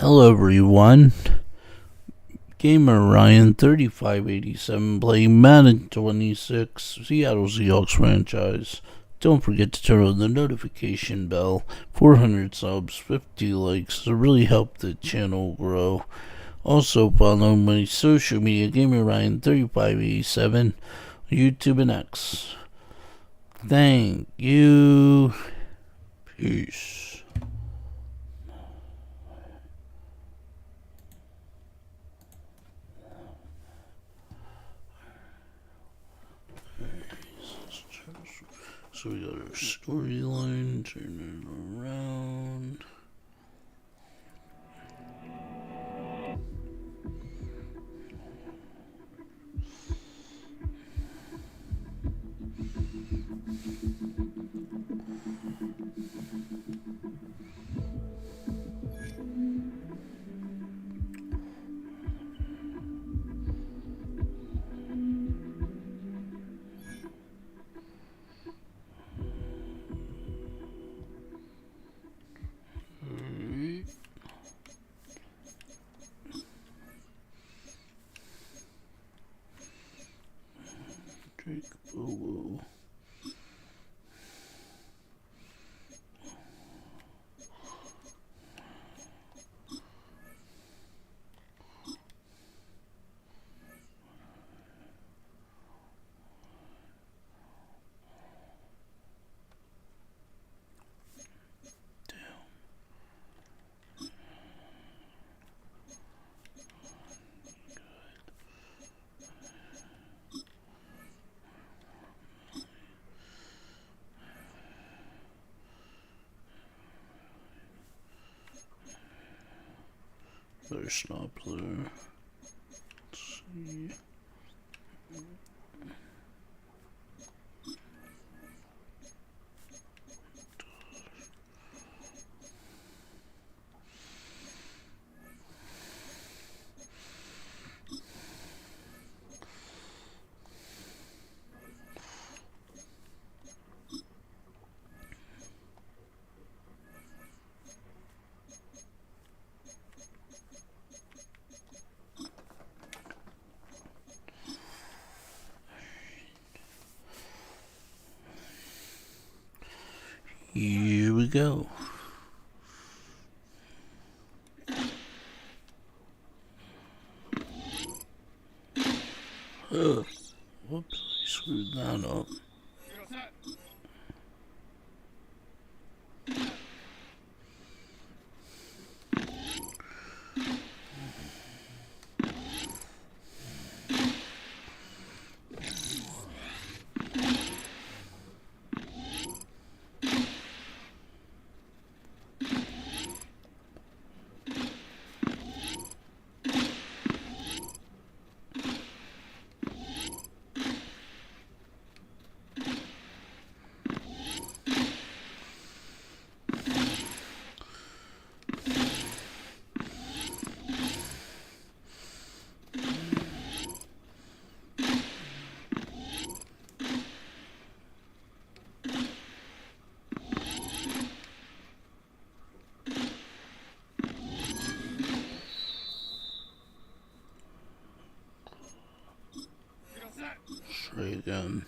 Hello everyone, Gamer Ryan 3587 playing Madden 26, Seattle Seahawks franchise. Don't forget to turn on the notification bell. 400 subs, 50 likes to really help the channel grow. Also follow my social media, Gamer Ryan 3587, YouTube and X. Thank you. Peace. So we got our storyline, turn it around. Drake, whoa. There's stop there. Let's see. Here we go. Whoops, I screwed that up. Try again.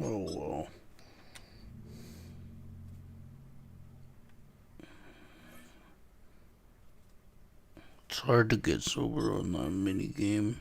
Oh well. It's hard to get sober on that mini game.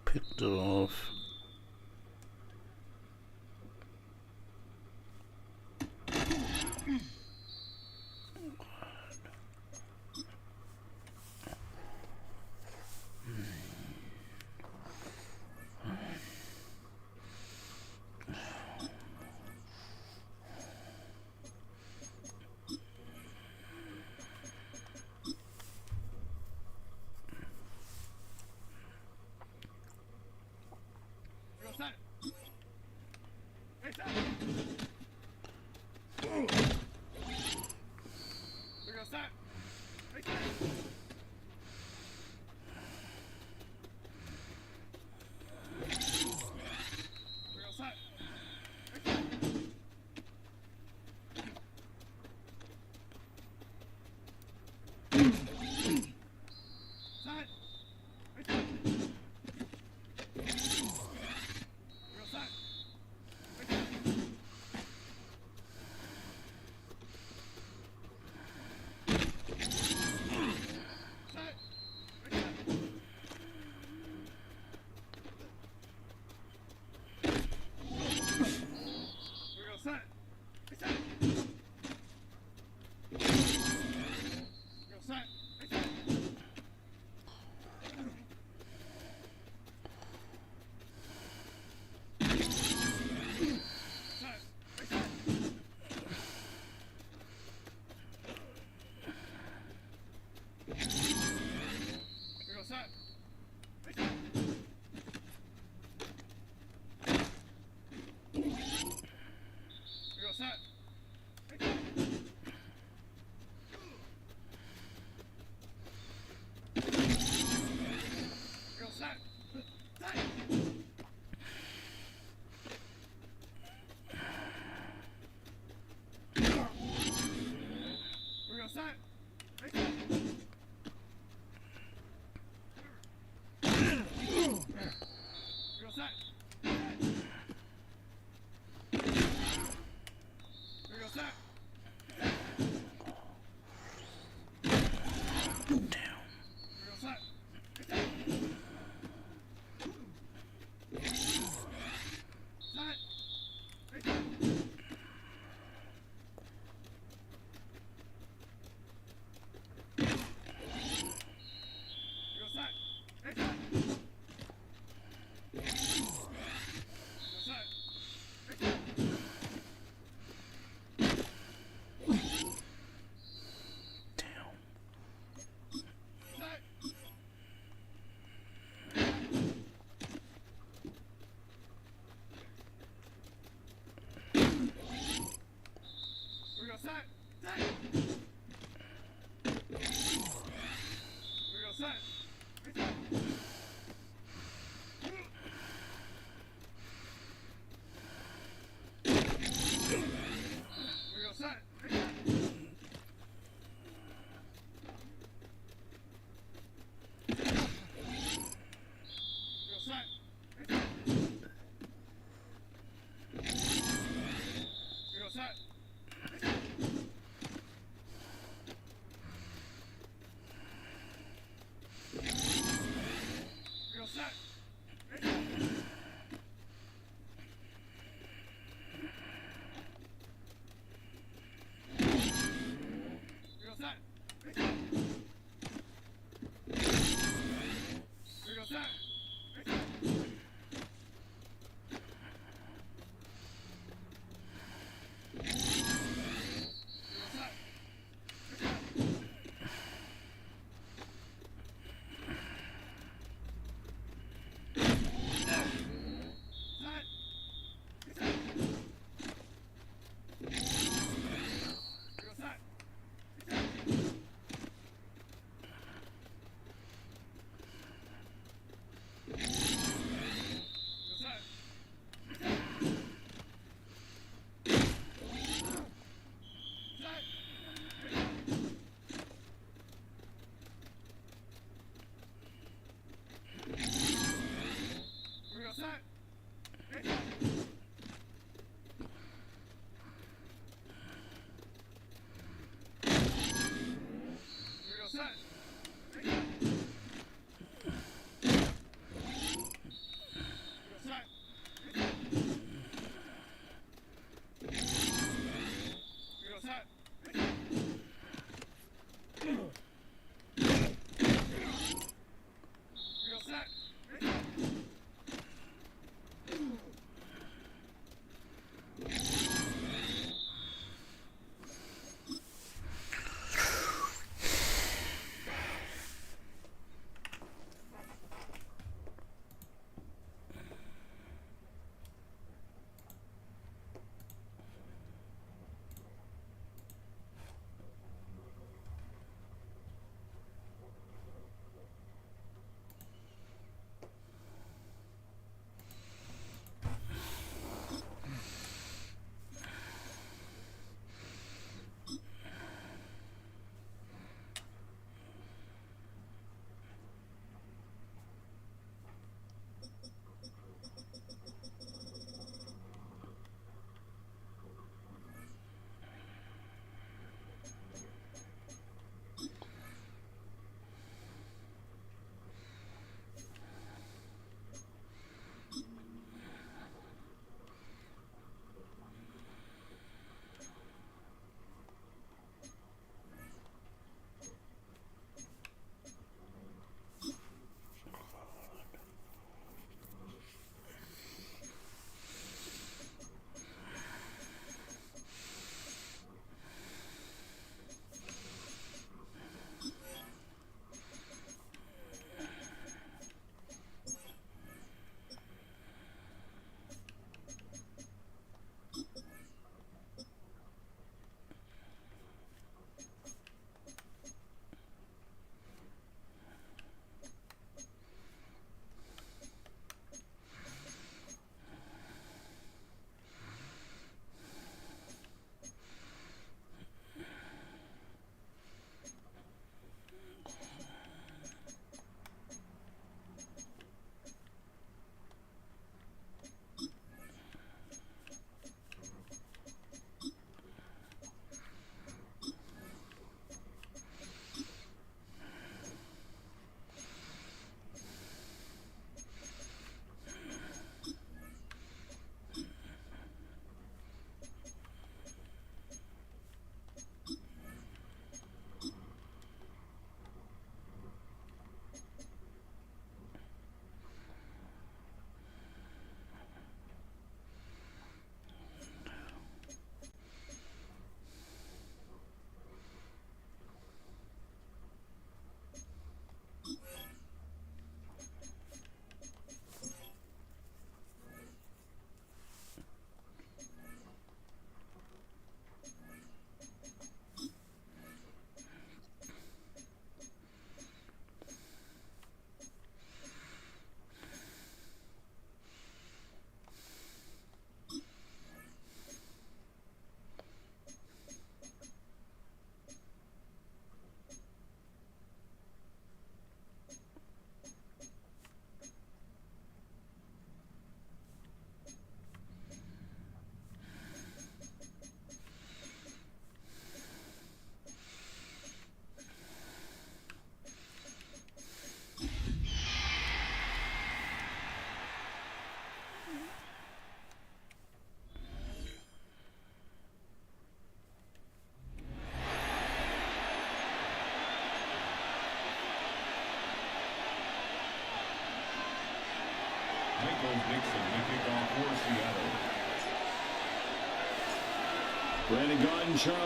Picked it off.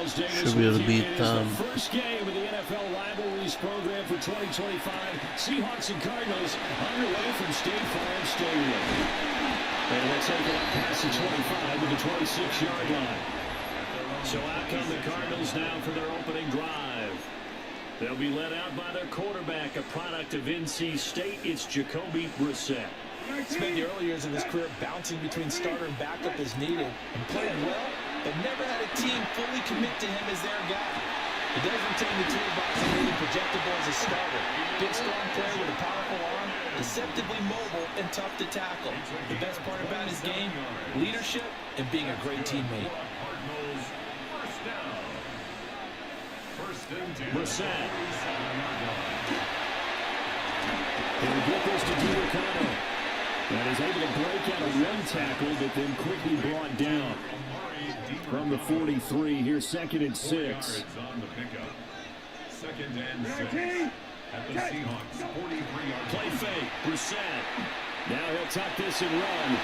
Should be able to beat them. First game of the NFL Rivalries program for 2025. Seahawks and Cardinals underway from State Farm Stadium. And let's take it up past the 25 to the 26-yard line. So out come the Cardinals now for their opening drive. They'll be led out by their quarterback, a product of NC State. It's Jacoby Brissett. Spent the early years of his career bouncing between starter and backup as needed, and played well, but never had a team fully commit to him as their guy. He does retain the toolbox and really projectable as a starter. Big, strong player with a powerful arm, deceptively mobile and tough to tackle. The best part about his game, leadership and being a great teammate. Brissett. He'll get this to DeRicano. And is able to break out a run tackle, but then quickly brought down. From the 43, here's 2nd and 6. Second and 6 at the Seahawks 43-yard. Play fake, Brissett. Now he'll tuck this and run.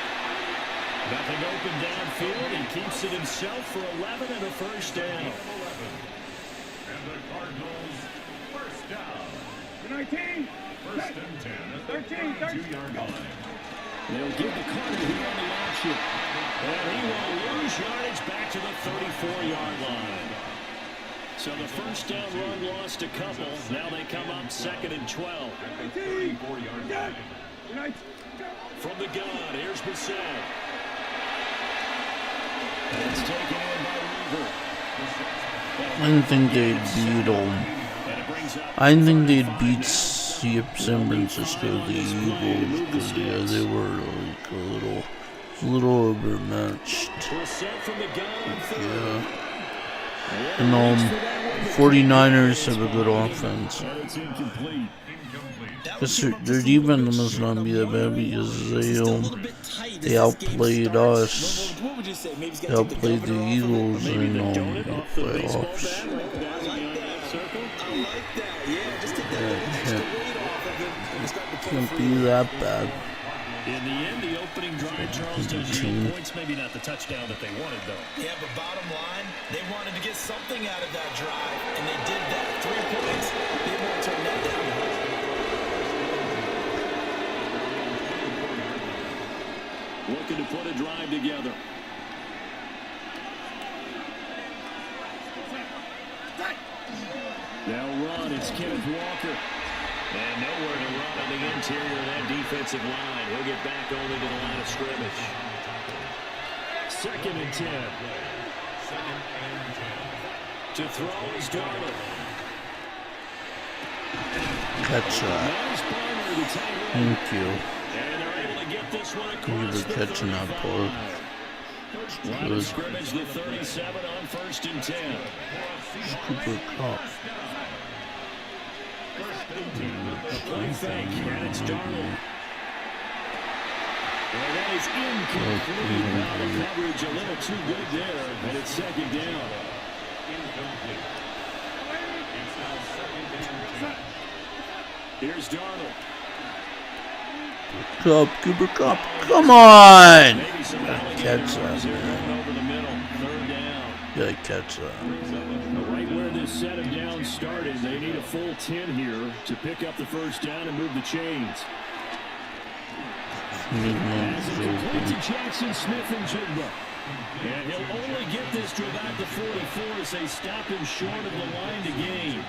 Nothing open downfield, and keeps it himself for 11 and a first down. And the Cardinals first down. 19. First and 10 at the 32-yard line. They'll give the Cardinals the only option. And he will lose yardage back to the 34-yard line. So the first down run lost a couple. Now they come up 2nd and 12. 34-yard line. From the gun, here's Brissett. It's taken in by Weaver. I didn't think they'd beat them. I didn't think they'd beat San Francisco, the Eagles, because yeah, they were like a little overmatched. Yeah. And 49ers have a good offense. Because their defense must not be that bad because they outplayed us. They outplayed the Eagles in the playoffs. Can't be that bad. In the end, the opening drive, Charleston had points, maybe not the touchdown that they wanted, though. Yeah, but bottom line, they wanted to get something out of that drive, and they did that. 3 points. They won't turn that down. Looking to put a drive together. Now run, it's Kenneth Walker. And nowhere to run on the interior of that defensive line. He'll get back only to the line of scrimmage. 2nd and 10. To throw is Darnold. Catch that. Thank you. And they're able to get this one Thank you across for the catching that ball. line of scrimmage, the 37 on 1st and 10. Cooper Cup. Play fake, and it's Darnold. Well, that is incomplete. Now the coverage a little too good there, and it's 2nd down. Here's Darnold. Cooper Cup, come on! Gotta catch that, man. Over the middle, 3rd down. Gotta catch that. Right where this set of downs started, they need a full 10 here to pick up the first down and move the chains. As it completes to Jackson Smith and Jigba. And he'll only get this to about the 44 as they stop him short of the line to gain.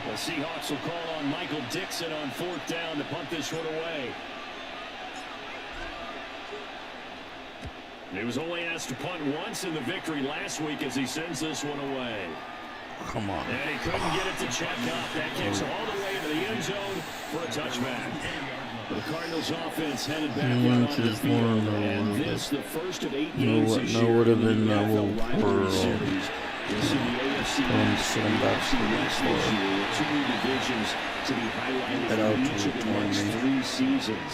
The Seahawks will call on Michael Dixon on 4th down to punt this one away. He was only asked to punt once in the victory last week as he sends this one away. Come on. And he couldn't get it to check up. That kicks all the way to the end zone for a touchback. The Cardinals offense headed back out on the field. And this, the first of 8 games this year would have been in the that NFL little Rivalry Series. This is the AFC West and NFC West this year with 2 new divisions to be highlighted in each of the next 3 seasons.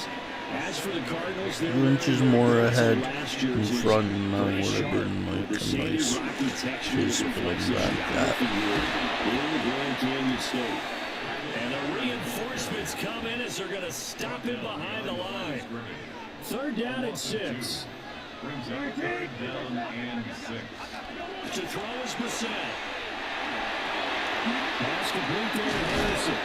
As for the Cardinals, they're 2 inches more ahead last in year's front, and that would have been like a nice case pulling back that. in the Grand Canyon State. And a reinforcement offense come in as they're going to stop him behind the line. 3rd down and 6. Brings up 3rd down and 6. To throw is Brissett. Pass complete there to Harrison.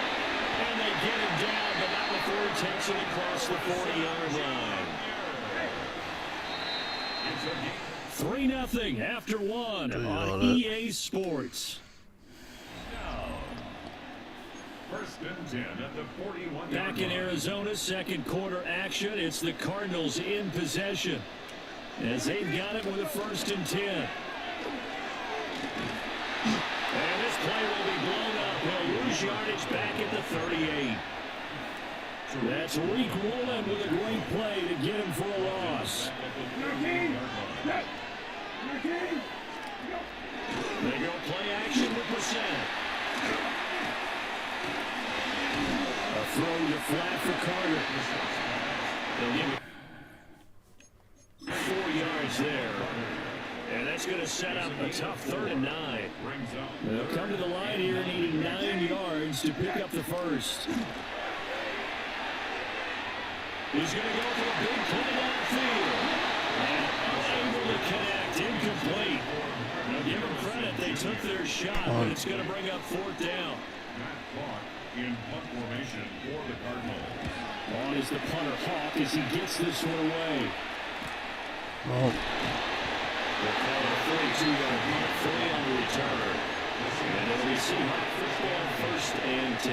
And they get him down, but not before he takes it across the 40-yard line. 3-0 after 1 on EA Sports. First and 10 at the 41. Back in Arizona, 2nd quarter action. It's the Cardinals in possession as they've got it with a 1st and 10. And this play will be blown up. He'll lose yardage back at the 38. That's Reek Woolen with a great play to get him for a loss. They go play action with Brissett. A throw to flat for Carter. They'll give it 4 yards there. And that's going to set up a tough 3rd and 9. They'll come to the line here needing 9 yards to pick up the 1st. He's going to go for a big play downfield. And unable to connect, incomplete. Now give them credit, they took their shot, but it's going to bring up 4th down. In punt formation for the Cardinals. On is the punter Hawk as he gets this one away. Oh. They'll call it a 42-yard punt, 3 on the return. And it'll be Seahawks football 1st and 10.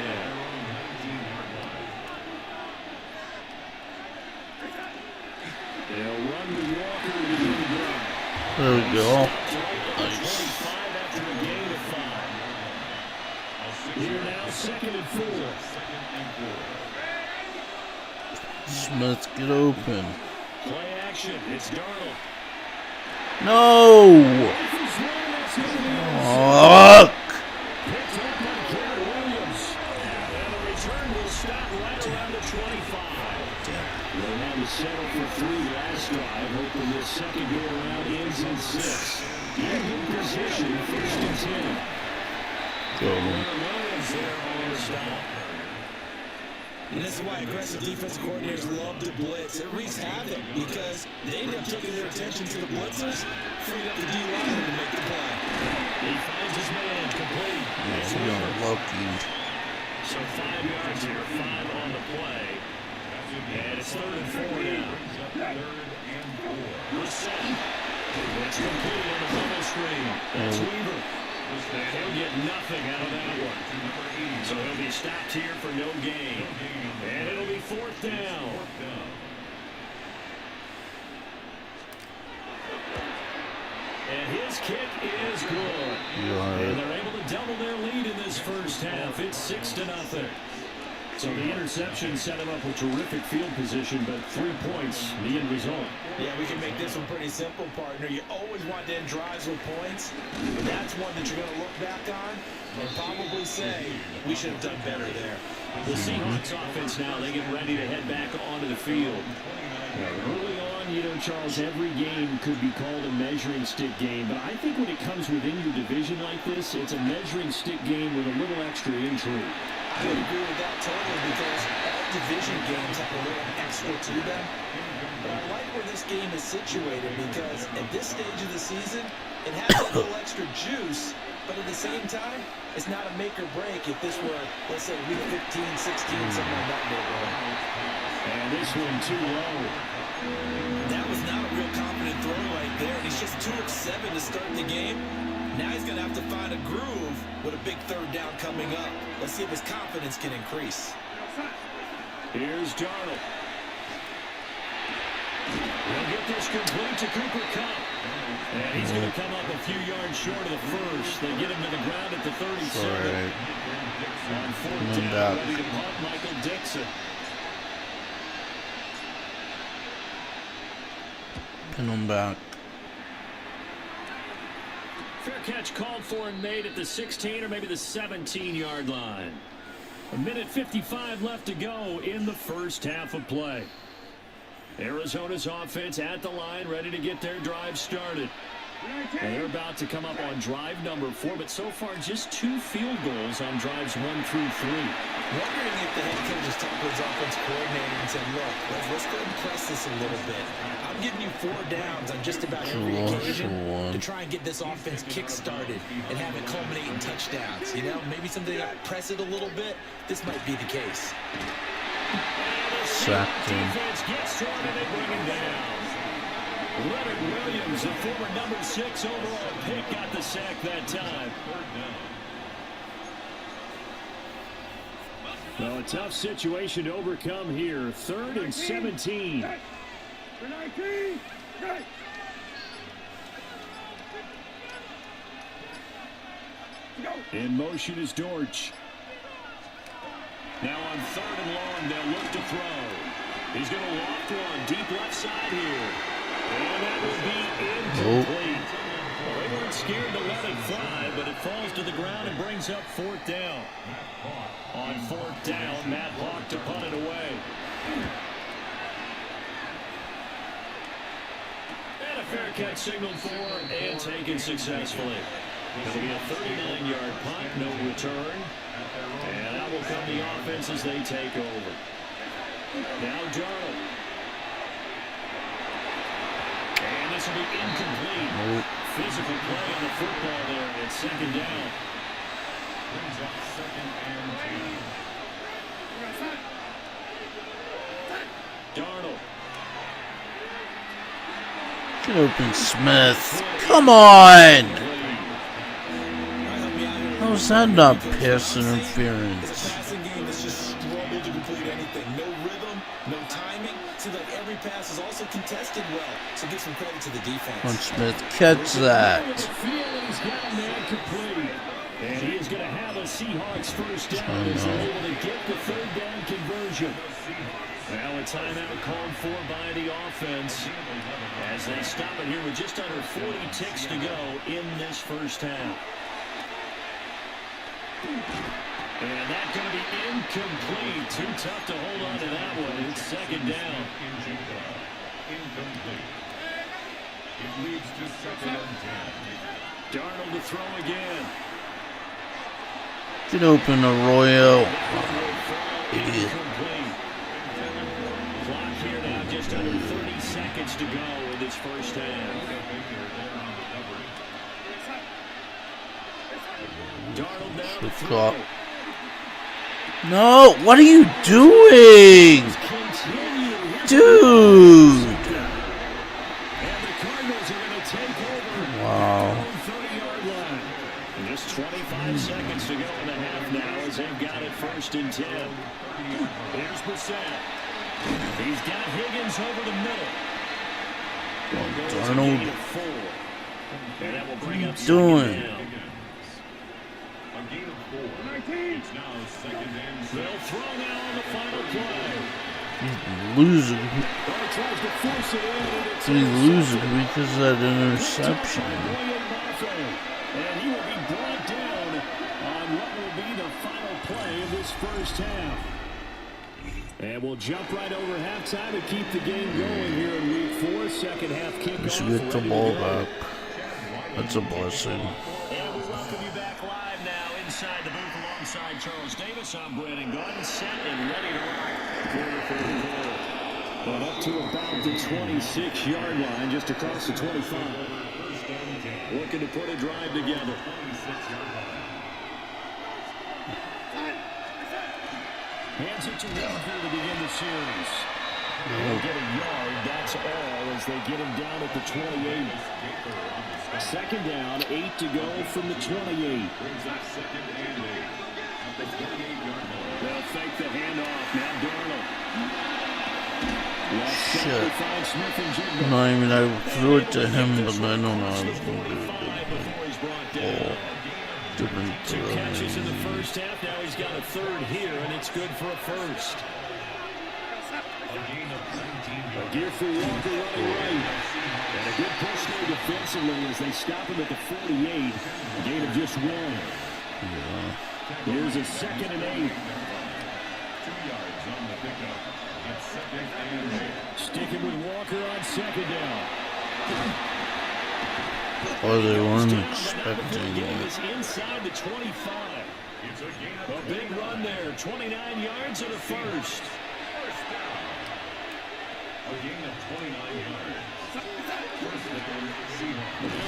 They'll run with Walker to begin the drive. There we go. Nice. 25 after a gain of 5. Here now, 2nd and 4. Smith, get open. Play action. It's Darnold. No! Fuck! Picked up by Garrett Williams. And the return will stop right around the 25. They had to settle for 3 last drive, hoping this second go around ends in 6. In good position, 1st and 10. Williams there on the stop. And this is why aggressive defensive coordinators love to blitz. It wreaks havoc because they end up taking their attention to the blitzers, freeing up the D-line to make the play. He finds his man complete. Yes, we are lucky. So 5 yards here, 5 on the play. And it's 3rd and 4 now. Brissett. It's complete on the bubble screen. That's Weaver. He'll get nothing out of that one. So he'll be stopped here for no gain. And it'll be 4th down. And his kick is good. And they're able to double their lead in this first half. It's 6-0. So the interception set him up with terrific field position, but 3 points, the end result. Yeah, we can make this one pretty simple, partner. You always want to end drives with points, but that's one that you're going to look back on and probably say, we should have done better there. The Seahawks offense now, they get ready to head back onto the field. Early on, Charles, every game could be called a measuring stick game, but I think when it comes within your division like this, it's a measuring stick game with a little extra intrigue. I would agree with that totally because all division games have a little extra to them. But I like where this game is situated because at this stage of the season, it has a little extra juice, but at the same time, it's not a make or break if this were, let's say, week 15, 16, something like that neighborhood. And this one too low. That was not a real confident throw right there. He's just 2 of 7 to start the game. Now he's going to have to find a groove with a big 3rd down coming up. Let's see if his confidence can increase. Here's Darnold. He'll get this complete to Cooper Kupp. And he's going to come up a few yards short of the first. They get him to the ground at the 37. Right. On 4th down, ready to punt Michael Dixon. Pin him back. Fair catch called for and made at the 16 or maybe the 17-yard line. 1:55 left to go in the first half of play. Arizona's offense at the line, ready to get their drive started. And they're about to come up on drive number 4, but so far just 2 field goals on drives 1 through 3. Wondering if the head coach just talked to his offense coordinator and said, look, let's go and press this a little bit. I'm giving you 4 downs on just about every occasion to try and get this offense kick-started and have it culminate in touchdowns. You know, maybe something like press it a little bit. This might be the case. Sacked him. Defense gets to him and they bring him down. Leonard Williams, the former number 6 overall pick, got the sack that time. Well, a tough situation to overcome here. 3rd and 17. In motion is Dortch. Now on 3rd and long, they'll look to throw. He's going to loft one deep left side here. And that will be incomplete. Well, they weren't scared to let it fly, but it falls to the ground and brings up 4th down. On 4th down, Matt Hawk to punt it away. And a fair catch signaled for and taken successfully. It'll be a 39-yard punt, no return. And out will come the offense as they take over. Now Darnold. And this will be incomplete. Physical play on the football there. It's 2nd down. Brings up 2nd and 10. Darnold. Get open, Smith. Come on! How's that not pass interference? Passing game has just struggled to complete anything. No rhythm, no timing. Seems like every pass is also contested well. So give some credit to the defense. Come on, Smith, catch that. He's got a man complete. And he is going to have a Seahawks first down as they're able to get the 3rd down conversion. Well, a timeout called for by the offense as they stop it here with just under 40 ticks to go in this first half. And that's going to be incomplete. Too tough to hold on to that one. It's 2nd down. Incomplete. It leads to 2nd and 10. Darnold to throw again. Get open, Arroyo. Idiot. Clock here now, just under 30 seconds to go in this first half. Darnold down to throw. No, what are you doing? Dude. And the Cardinals are going to take over. Wow. 30-yard line. And just 25 seconds to go in the half now as they've got it 1st and 10. Here's Brissett. He's got Higgins over the middle. Darnold. And that will bring up Doing. down. A gain of 4. It's now 2nd and 6. They'll throw now on the final play. He's losing. Tries to force it in, and it's He's losing because of that interception. And he will be brought down on what will be the final play of this first half. And we'll jump right over halftime and keep the game going here in week 4. 2nd half kickoff. We should get the ball back. That's a blessing. And we welcome you back live now inside the booth alongside Charles Davis. I'm Brandon Gordon, set and ready to rock for the 3rd quarter. But up to about the 26-yard line, just across the 25. Looking to put a drive together. Hands it to Walker to begin the series. They'll get a yard, that's all, as they get him down at the 28. 2nd down, 8 to go from the 28. They'll fake the handoff. Now Darnold. Shit. No, I mean, I threw it to him, but I don't know how I was going to do it. Different Two catches in the first half. Now he's got a 3rd here, and it's good for a 1st. A gear for Walker running right. And a good push there defensively as they stop him at the 48. A gain of just 1. Yeah. Here's a 2nd and 8. 2 yards on the pickup. It's 2nd and 8. Sticking with Walker on 2nd down. Oh, they weren't expecting Game it. is inside the 25. It's a gain of A big run there, 29 yards and a first. first down. A gain of 29 yards. First down, Seahawks.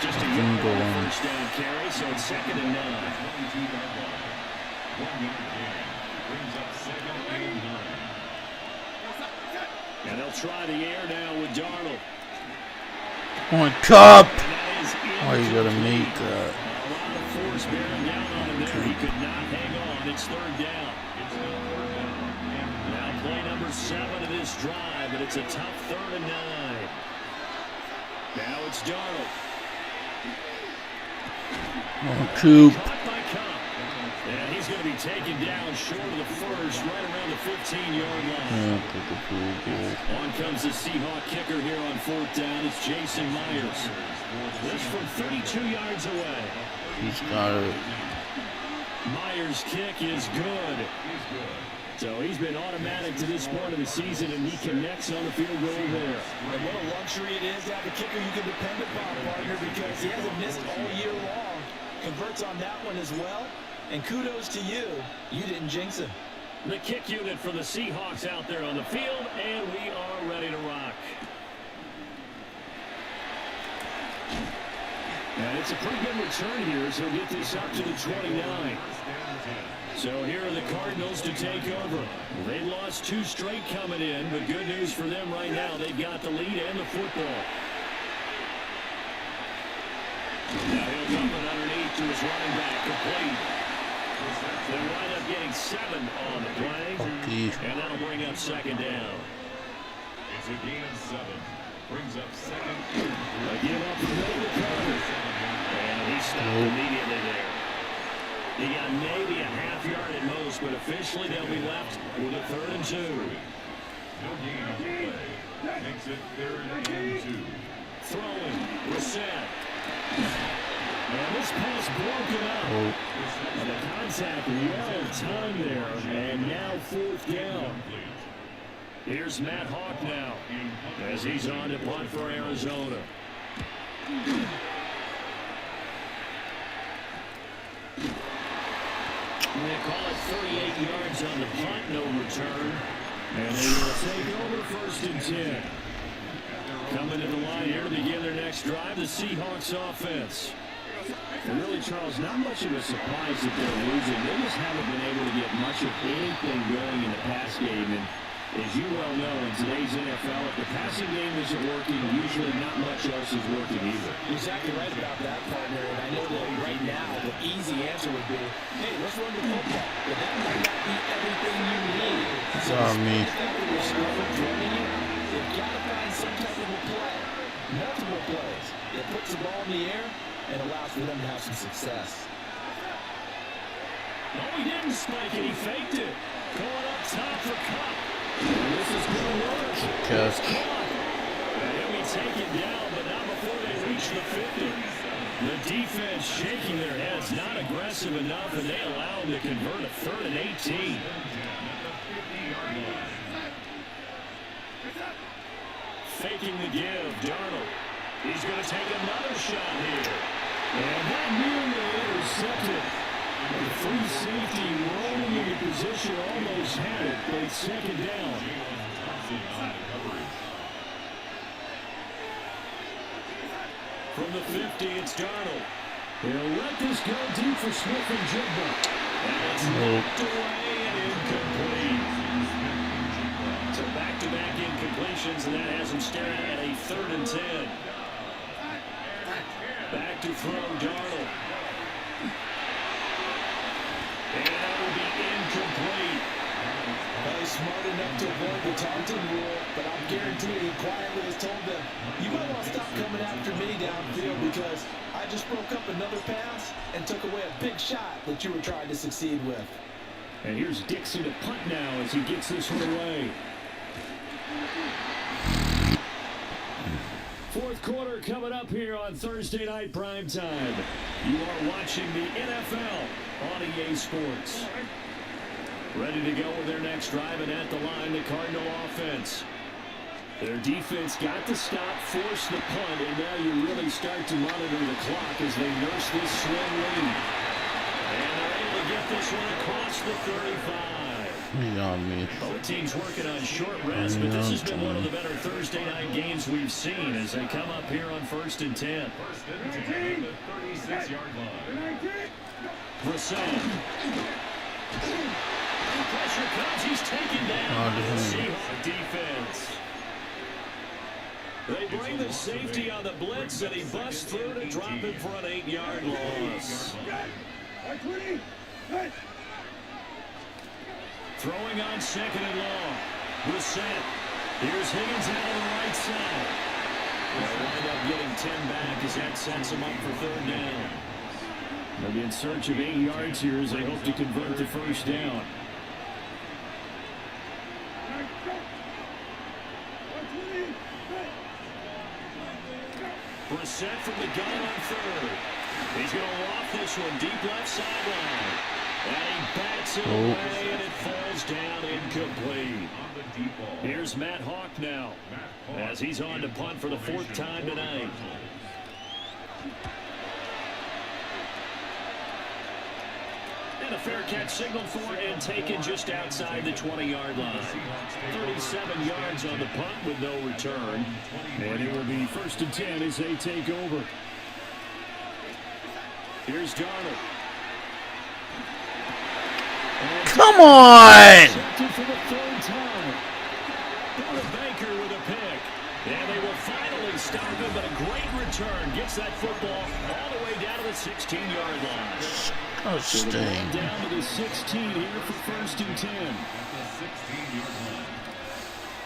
Just a yard on the first down carry, so it's 2nd and 9. 22-yard line. 1 yard gain. Brings up 2nd and 9. And they'll try the air now with Darnold. On top. And that is Why you gotta make that? a lot of force bearing down on him there. He could not hang on. It's 3rd down. It's now 3rd down. Now play number 7 of this drive, but it's a tough 3rd and 9. Now it's Darnold. On Coop. Caught by Cup. And he's going to be taken down short of the first, right around the 15-yard line. On comes the Seahawk kicker here on 4th down. It's Jason Myers. This from 32 yards away. He's got it. Myers' kick is good. So he's been automatic to this point of the season, and he connects on the field goal there. And what a luxury it is to have a kicker you can depend upon, partner, because he hasn't missed all year long. Converts on that one as well. And kudos to you. You didn't jinx him. The kick unit for the Seahawks out there on the field, and we are ready to rock. And it's a pretty good return here, so get this up to the 29. So here are the Cardinals to take over. They lost 2 straight coming in, but good news for them right now. They've got the lead and the football. Now he'll dump it underneath to his running back, complete. They'll wind up getting 7 on the play, and that'll bring up 2nd down. It's a gain of 7. Brings up 2nd. They give up the middle of the cover. And he stopped immediately there. He got maybe a half yard at most, but officially they'll be left with a 3rd and 2. No gain on the play. Makes it 3rd and 2. Throwing, Brissett. And this pass broken up. And the contact well timed there, and now 4th down. Here's Matt Hawk now, as he's on to punt for Arizona. They call it 38 yards on the punt, no return. And they will take over 1st and 10. Coming to the line here to begin their next drive, the Seahawks offense. And really, Charles, not much of a surprise that they're losing. They just haven't been able to get much of anything going in the pass game. And as you well know, in today's NFL, if the passing game isn't working, usually not much else is working either. You're exactly right about that, partner. And I know that right now the easy answer would be, hey, let's run the football. But that might not be everything you need. Sorry. They've got to find some type of a play. Multiple plays that puts the ball in the air and allows for them to have some success. No, he didn't spike it. He faked it. Going up top for Cup. And this is going to work. Catch. And he'll be taken down, but not before they reach the 50. The defense shaking their heads, not aggressive enough, and they allow him to convert a 3rd and 18. Faking the give, Darnold. He's going to take another shot here. And that nearly intercepted. The free safety rolling into position, almost had it, but it's 2nd down. From the 50, it's Darnold. He'll let this go deep for Smith and Jigba. And it's knocked away and incomplete. So back-to-back incompletions, and that has him staring at a 3rd and 10. Back to throw, Darnold. And that will be incomplete. Well, he's smart enough to avoid the taunting rule, but I'm guaranteed he quietly has told them, you might want to stop coming after me downfield because I just broke up another pass and took away a big shot that you were trying to succeed with. And here's Dixon to punt now as he gets this one away. 4th quarter coming up here on Thursday Night Primetime. You are watching the NFL on EA Sports. Ready to go with their next drive, and at the line, the Cardinal offense. Their defense got the stop, forced the punt, and now you really start to monitor the clock as they nurse this swing lead. And they're able to get this one across the 35. He on me. Both teams working on short rest, but this has been one of the better Thursday night games we've seen as they come up here on 1st and 10. First and 10 at the 36-yard line. Brissett. Pressure comes. He's taken down by the Seahawks defense. They bring the safety on the blitz, and he busts through to drop it for an 8-yard loss. Throwing on 2nd and long. Brissett. Here's Higgins out on the right side. They'll wind up getting 10 back as that sets them up for 3rd down. They'll be in search of 8 yards here as they hope to convert the 1st down. Brissett from the gun on 3rd. He's going to loft this one deep left sideline. And he bats it away, and it falls down incomplete. Here's Matt Hawk now as he's on to punt for the 4th time tonight. And a fair catch signaled for and taken just outside the 20-yard line. 37 yards on the punt with no return. And it will be 1st and 10 as they take over. Here's Darnold. Come on! For the 3rd time. Baker with a pick. And they will finally stop him, but a great return. Gets that football all the way down to the 16-yard line. So the ball down to the 16 here for 1st and 10.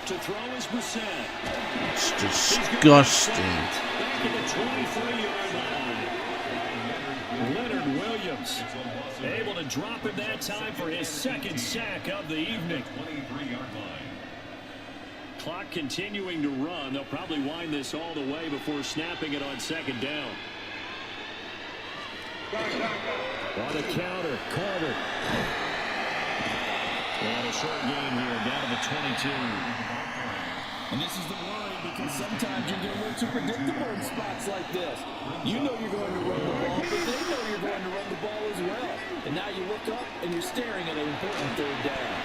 To throw is Brissett. It's disgusting. Back at the 23-yard line. Leonard Williams able to drop it that time for his 2nd sack of the evening. Clock continuing to run. They'll probably wind this all the way before snapping it on 2nd down. On the counter, Carter. And a short gain here, down to the 22. And this is the worry because sometimes you get a little too predictable in spots like this. You know you're going to run the ball, but they know you're going to run the ball as well. And now you look up and you're staring at an important 3rd down.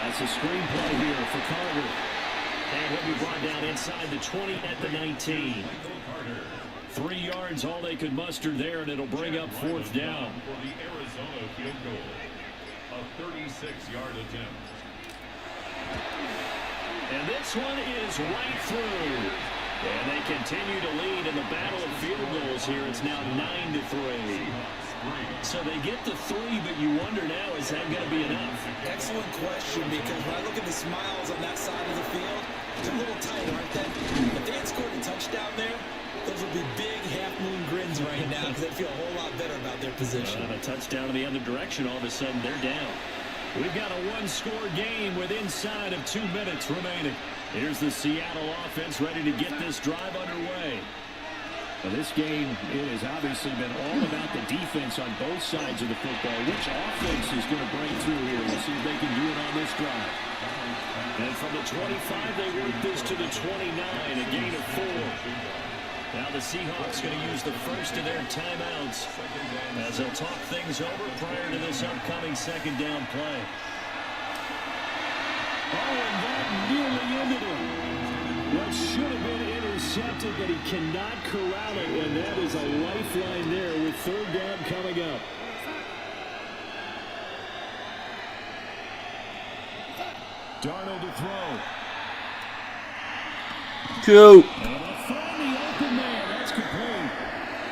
That's a screenplay here for Carter. And he'll be brought down inside the 20 at the 19. 3 yards, all they could muster there, and it'll bring up 4th down. For the Arizona field goal, a 36-yard attempt. And this one is right through. And they continue to lead in the battle of field goals here. It's now 9-3. So they get the 3, but you wonder now, is that going to be enough? Excellent question, because when I look at the smiles on that side of the field, they're a little tight, aren't they? If they had scored a touchdown there, those would be big half-moon grins right now because they'd feel a whole lot better about their position. A touchdown in the other direction, all of a sudden they're down. We've got a 1-score game with inside of 2 minutes remaining. Here's the Seattle offense ready to get this drive underway. Well, this game, it has obviously been all about the defense on both sides of the football. Which offense is going to break through here? We'll see if they can do it on this drive. And from the 25, they work this to the 29, a gain of 4. Now the Seahawks going to use the first of their timeouts as they'll talk things over prior to this upcoming 2nd down play. Oh, and that nearly ended him. What should have been intercepted, but he cannot corral it, and that is a lifeline there with 3rd down coming up. Darnold to throw. Go.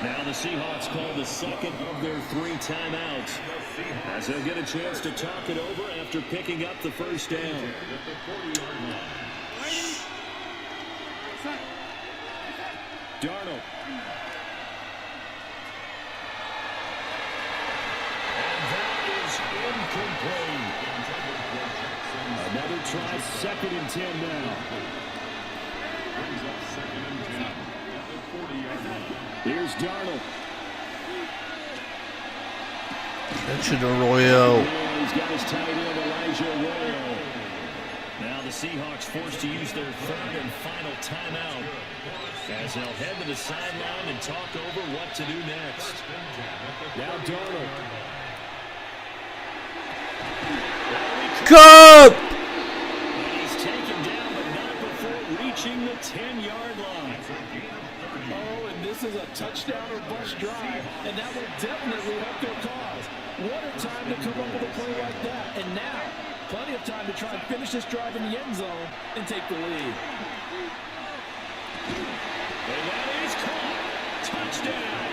Now the Seahawks call the 2nd of their 3 timeouts as they'll get a chance to talk it over after picking up the 1st down. Darnold. And that is incomplete. Another try, 2nd and 10 now. Here's Darnold. Catch it, Arroyo. He's got his tight end, Elijah Arroyo. Now the Seahawks forced to use their third and final timeout as they'll head to the sideline and talk over what to do next. Now Darnold. Cup! And he's taken down, but not before reaching the 10-yard line. Oh, and this is a touchdown or bust drive, and that will definitely help their cause. What a time to come up with a play like that. And now, plenty of time to try and finish this drive in the end zone and take the lead. And that is caught. Touchdown.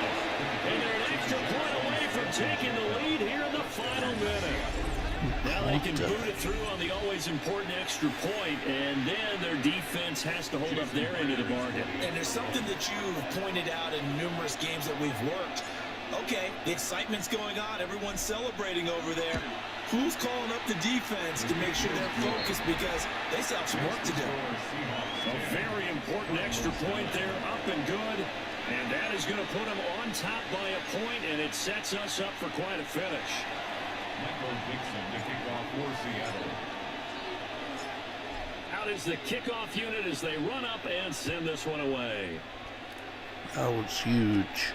And they're an extra point away from taking the lead here in the final minute. Now they can boot it through on the always important extra point, and then their defense has to hold up their end of the bargain. And there's something that you've pointed out in numerous games that we've worked. Okay, the excitement's going on. Everyone's celebrating over there. Who's calling up the defense to make sure they're focused because they still have some work to do? A very important extra point there, up and good. And that is going to put them on top by a point, and it sets us up for quite a finish. Michael Dixon to kick off for Seattle. Out is the kickoff unit as they run up and send this one away. That was huge.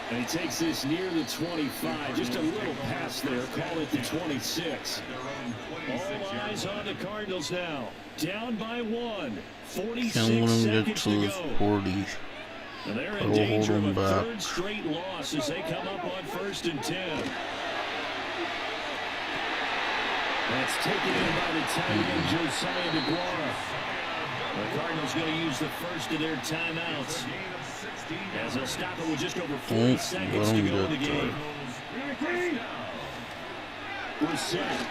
And he takes this near the 25. Just a little pass there. Call it the 26. All eyes on the Cardinals now. Down by 1. 46 Can't let him get seconds to to the go. 40. And they're in I'll hold danger of him a back. third straight loss as they come up on 1st and 10. That's taken in by the tight end, Josiah DeGuara. The Cardinals going to use the first of their timeouts as they'll stop it with just over 40 seconds to go in the game. Brissett.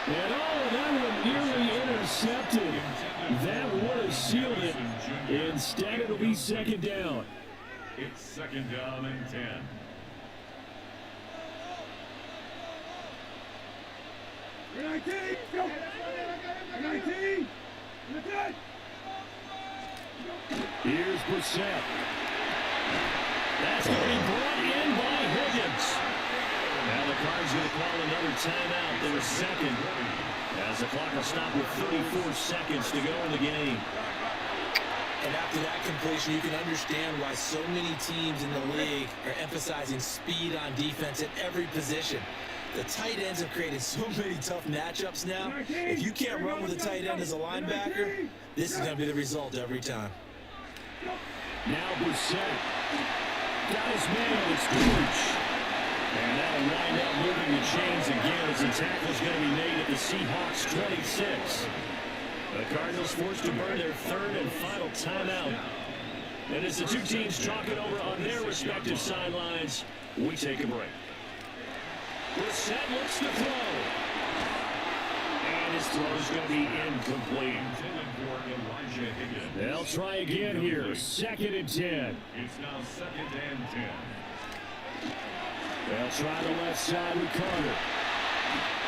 And that one nearly intercepted. That would have sealed it. Instead, it'll be 2nd down. It's 2nd down and 10. Here's Brissett. That's going to be brought in by Higgins. Now the Cards going to call another timeout. Their second. As the clock will stop with 34 seconds to go in the game. And after that completion, you can understand why so many teams in the league are emphasizing speed on defense at every position. The tight ends have created so many tough matchups now. If you can't run with a tight end as a linebacker, this is going to be the result every time. Now Brissett. Got his man. It's Gooch. And that'll wind up moving the chains again as the tackle's going to be made at the Seahawks 26. The Cardinals forced to burn their third and final timeout. And as the two teams talk it over on their respective sidelines, we take a break. Brissett looks to throw. And his throw is going to be incomplete. They'll try again here. 2nd and 10. It's now 2nd and 10. They'll try the left side with Carter.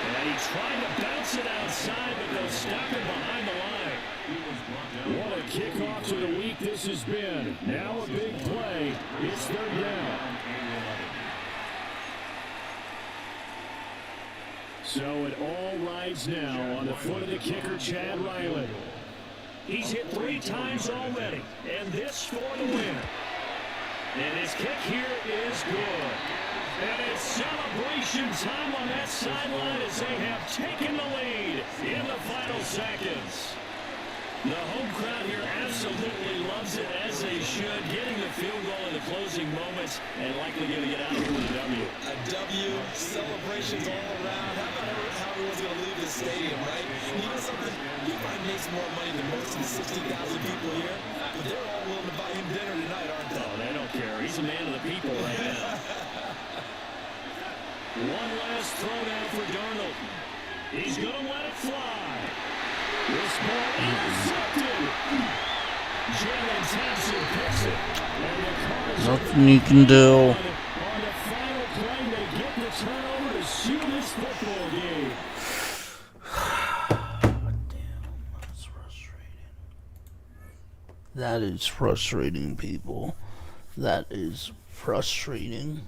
And he tried to bounce it outside, but they'll stop him behind the line. What a kickoff to the week this has been. Now a big play. It's 3rd down. So it all rides now on the foot of the kicker, Chad Riley. He's hit 3 times already, and this for the win. And his kick here is good. And it's celebration time on that sideline as they have taken the lead in the final seconds. The home crowd here absolutely loves it, as they should, getting the field goal in the closing moments and likely going to get out here with a W. A W, celebrations all around. How about how everyone's going to leave this stadium, right? You know something? He probably makes more money than most of the 60,000 people here, but they're all willing to buy him dinner tonight, aren't they? Oh, they don't care. He's a man of the people right now. One last throw down for Darnold. He's going to let it fly. This ball intercepted. Jalen Thompson picks it. And the Cards Nothing you can do. on the final play, they get the turnover to seal this football game. Damn, that's frustrating. That is frustrating, people. That is frustrating.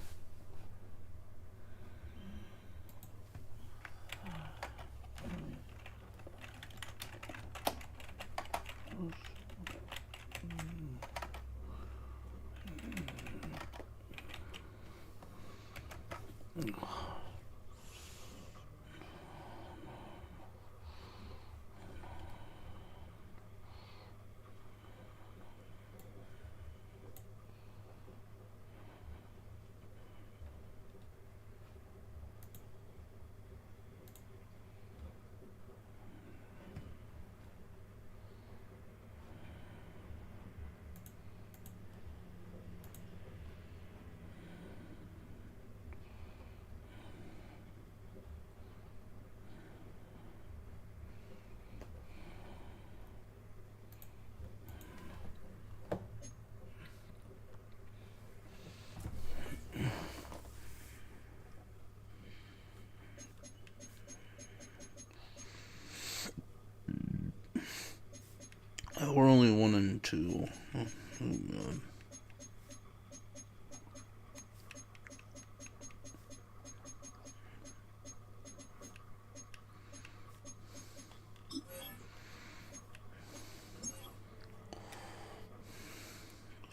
We're only 1-2. Oh, God.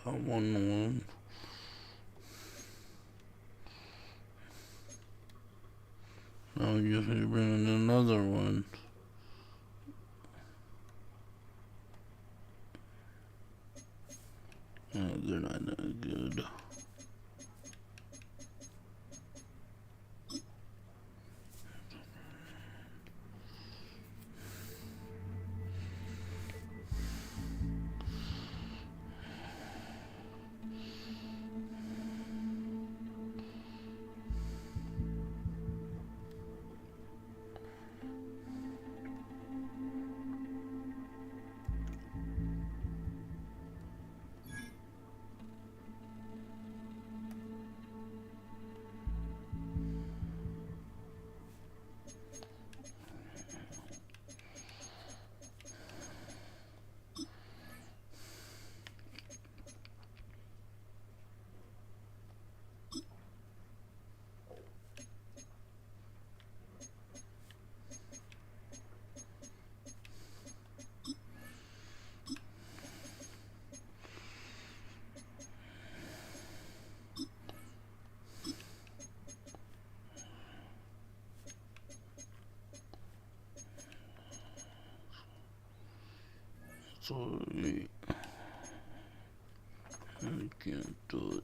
Got 1-1. Now we just need to bring in another one. They're not that good. Sorry. I can't do it.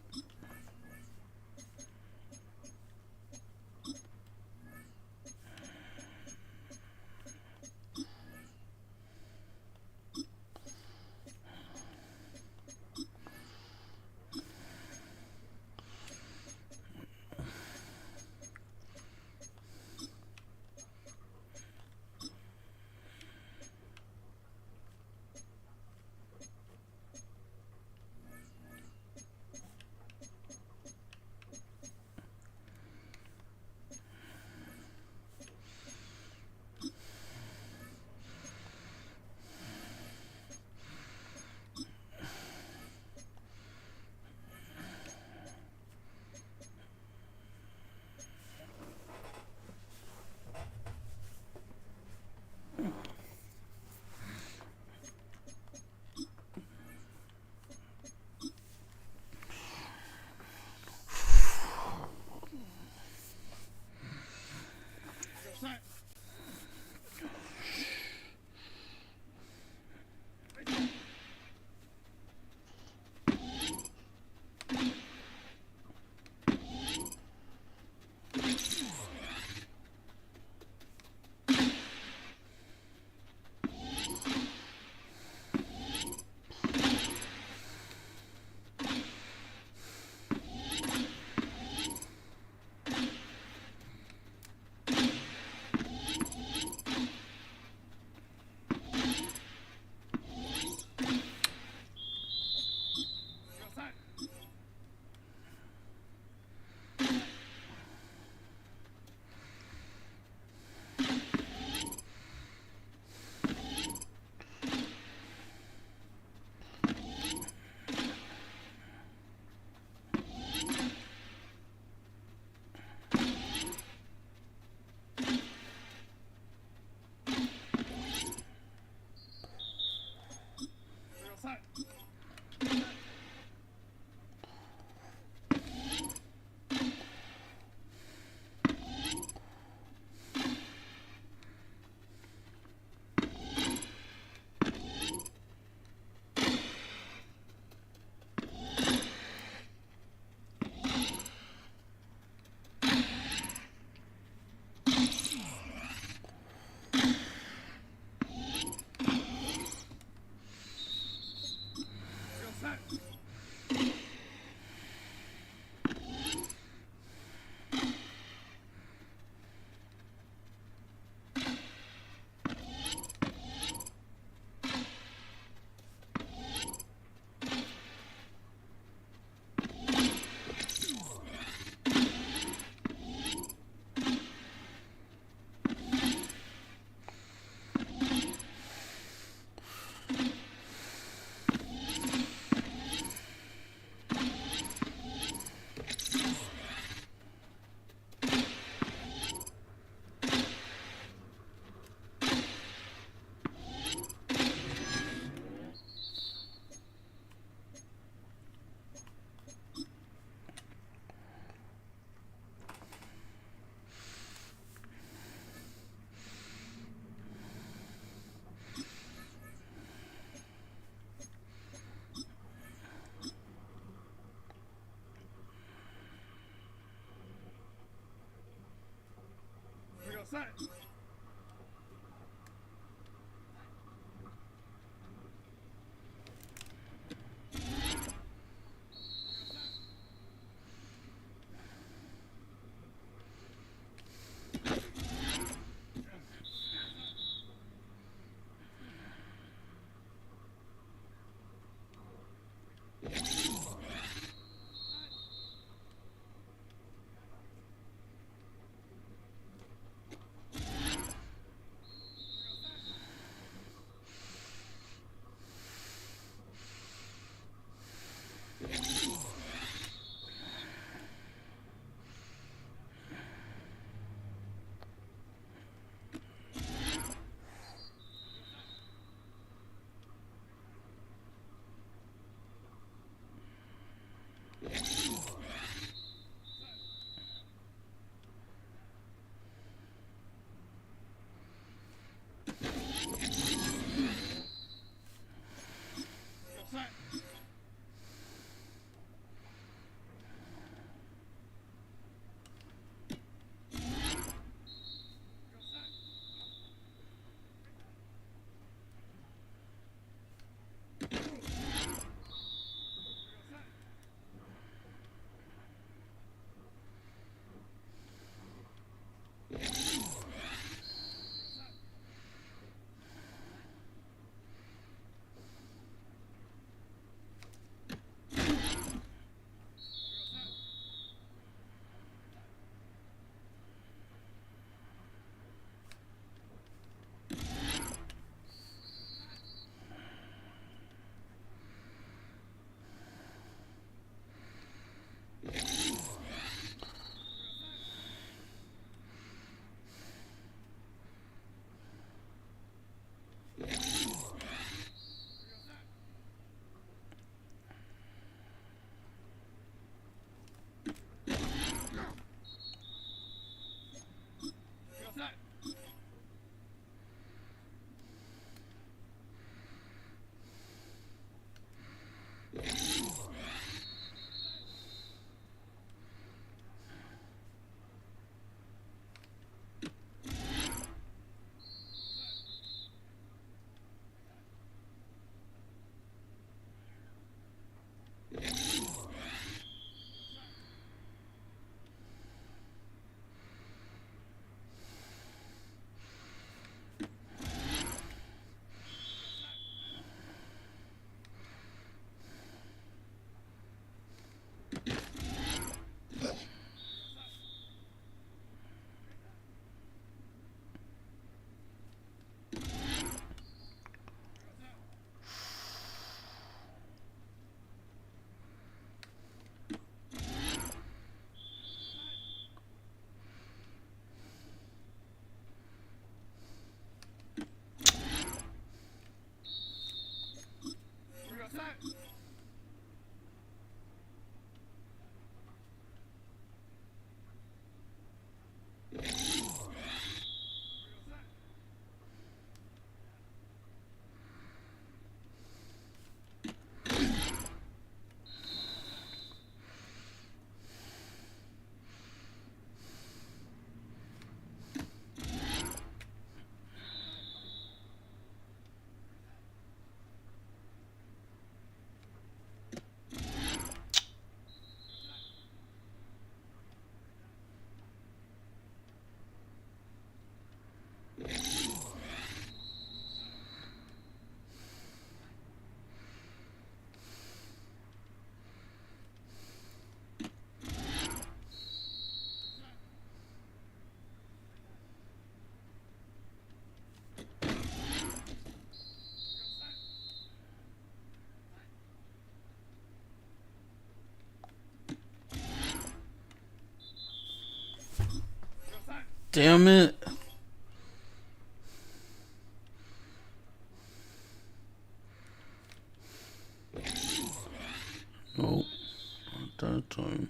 Damn it. No, not that time.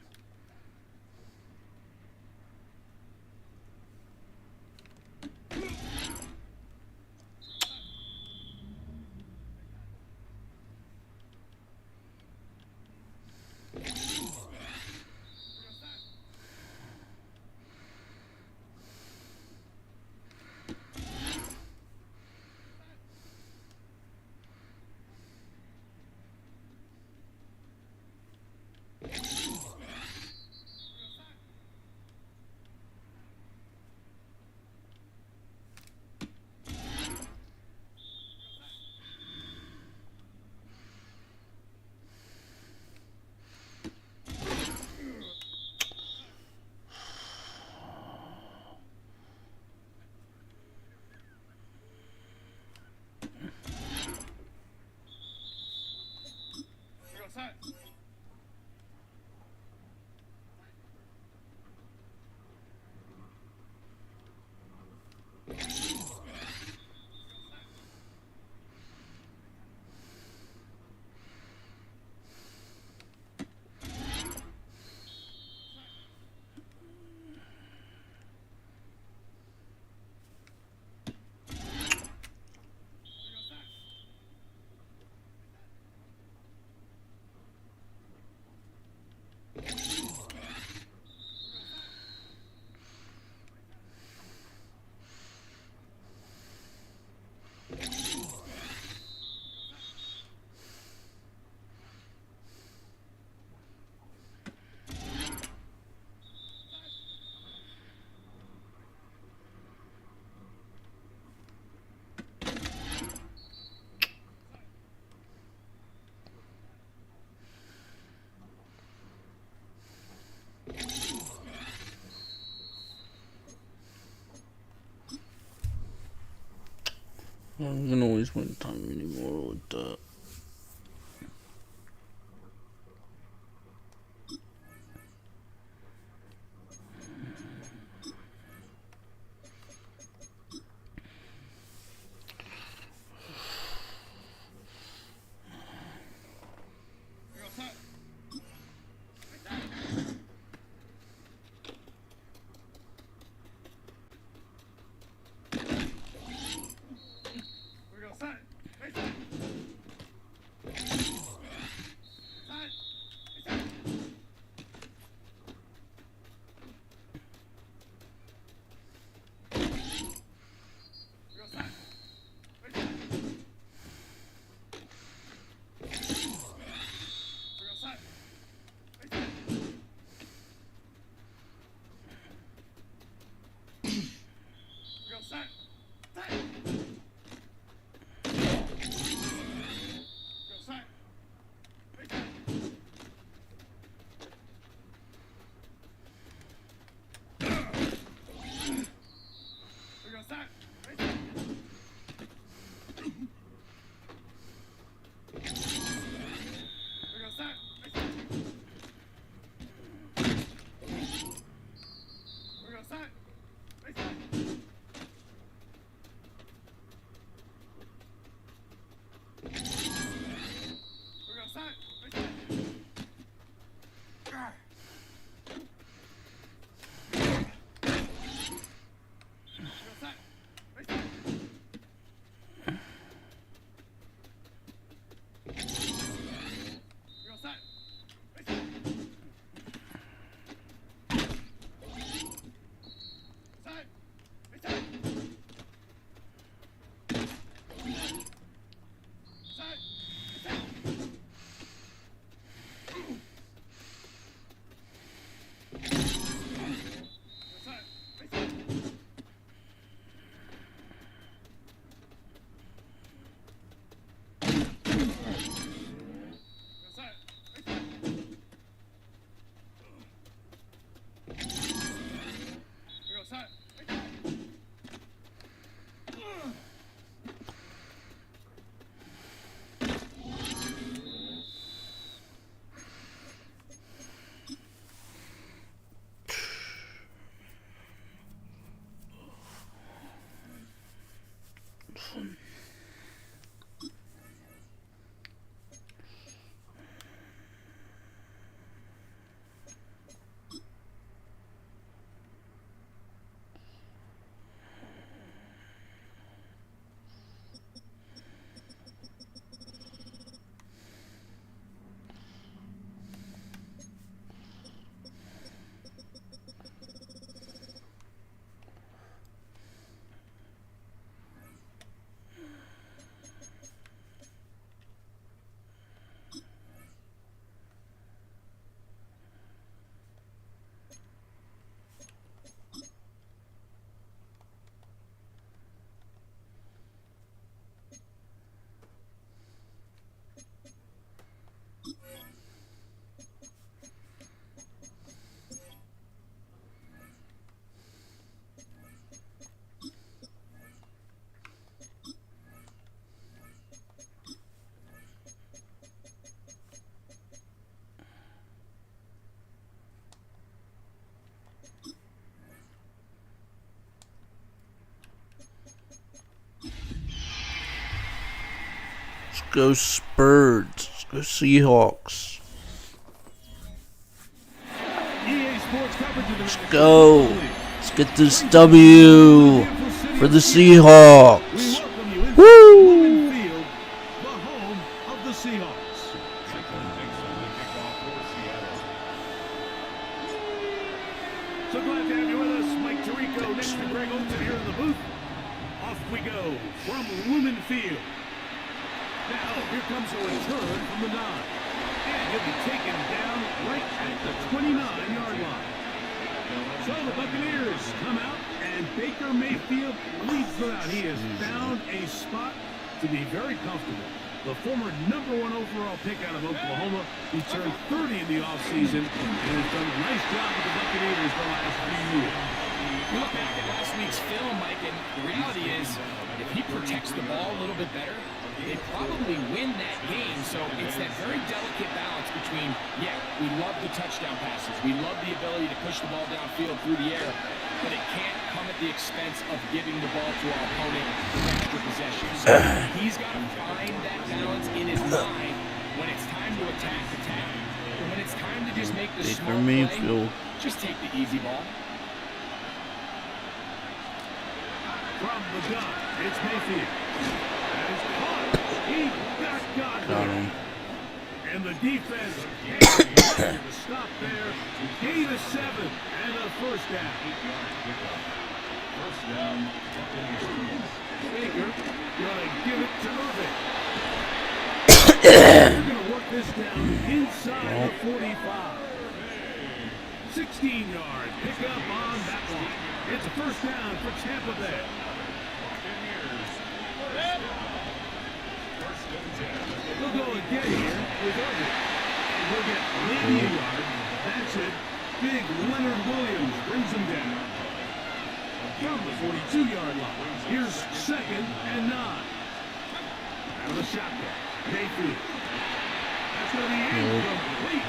I'm gonna waste my time anymore with that. Let's go Spurs. Let's go Seahawks. Let's go. Let's get this W for the Seahawks. Woo! The home of the Seahawks. So glad to have you with us, Mike Tirico, next to Greg Olson here in the booth. Off we go from Lumen Field. Now, here comes a return from the 9. And he'll be taken down right at the 29-yard line. So the Buccaneers come out, and Baker Mayfield leads them out. He has found a spot to be very comfortable. The former #1 overall pick out of Oklahoma, he turned 30 in the offseason and has done a nice job with the Buccaneers the last few years. You look back at last week's film, Mike, and the reality is, if he protects the ball a little bit better, they probably win that game. So it's that very delicate balance between, yeah, we love the touchdown passes. We love the ability to push the ball downfield through the air, but it can't come at the expense of giving the ball to our opponent with extra possessions. So he's got to find that balance in his mind when it's time to attack. And when it's time to just make the smart play, just take the easy ball. From the gun, it's Mayfield. That is caught. He got him. And the defense can't stop there. Gain of 7 and a first down. First down. Baker gonna give it to Irving. They're gonna work this down inside the 45. 16 yards. Pick up on that one. It's a first down for Tampa Bay. We'll go again here with Irving. We'll get 90 yards. That's it. Big Leonard Williams brings him down. From the 42-yard line. Here's 2nd and 9. Out of the shotgun. Mayfield. That's going to be incomplete.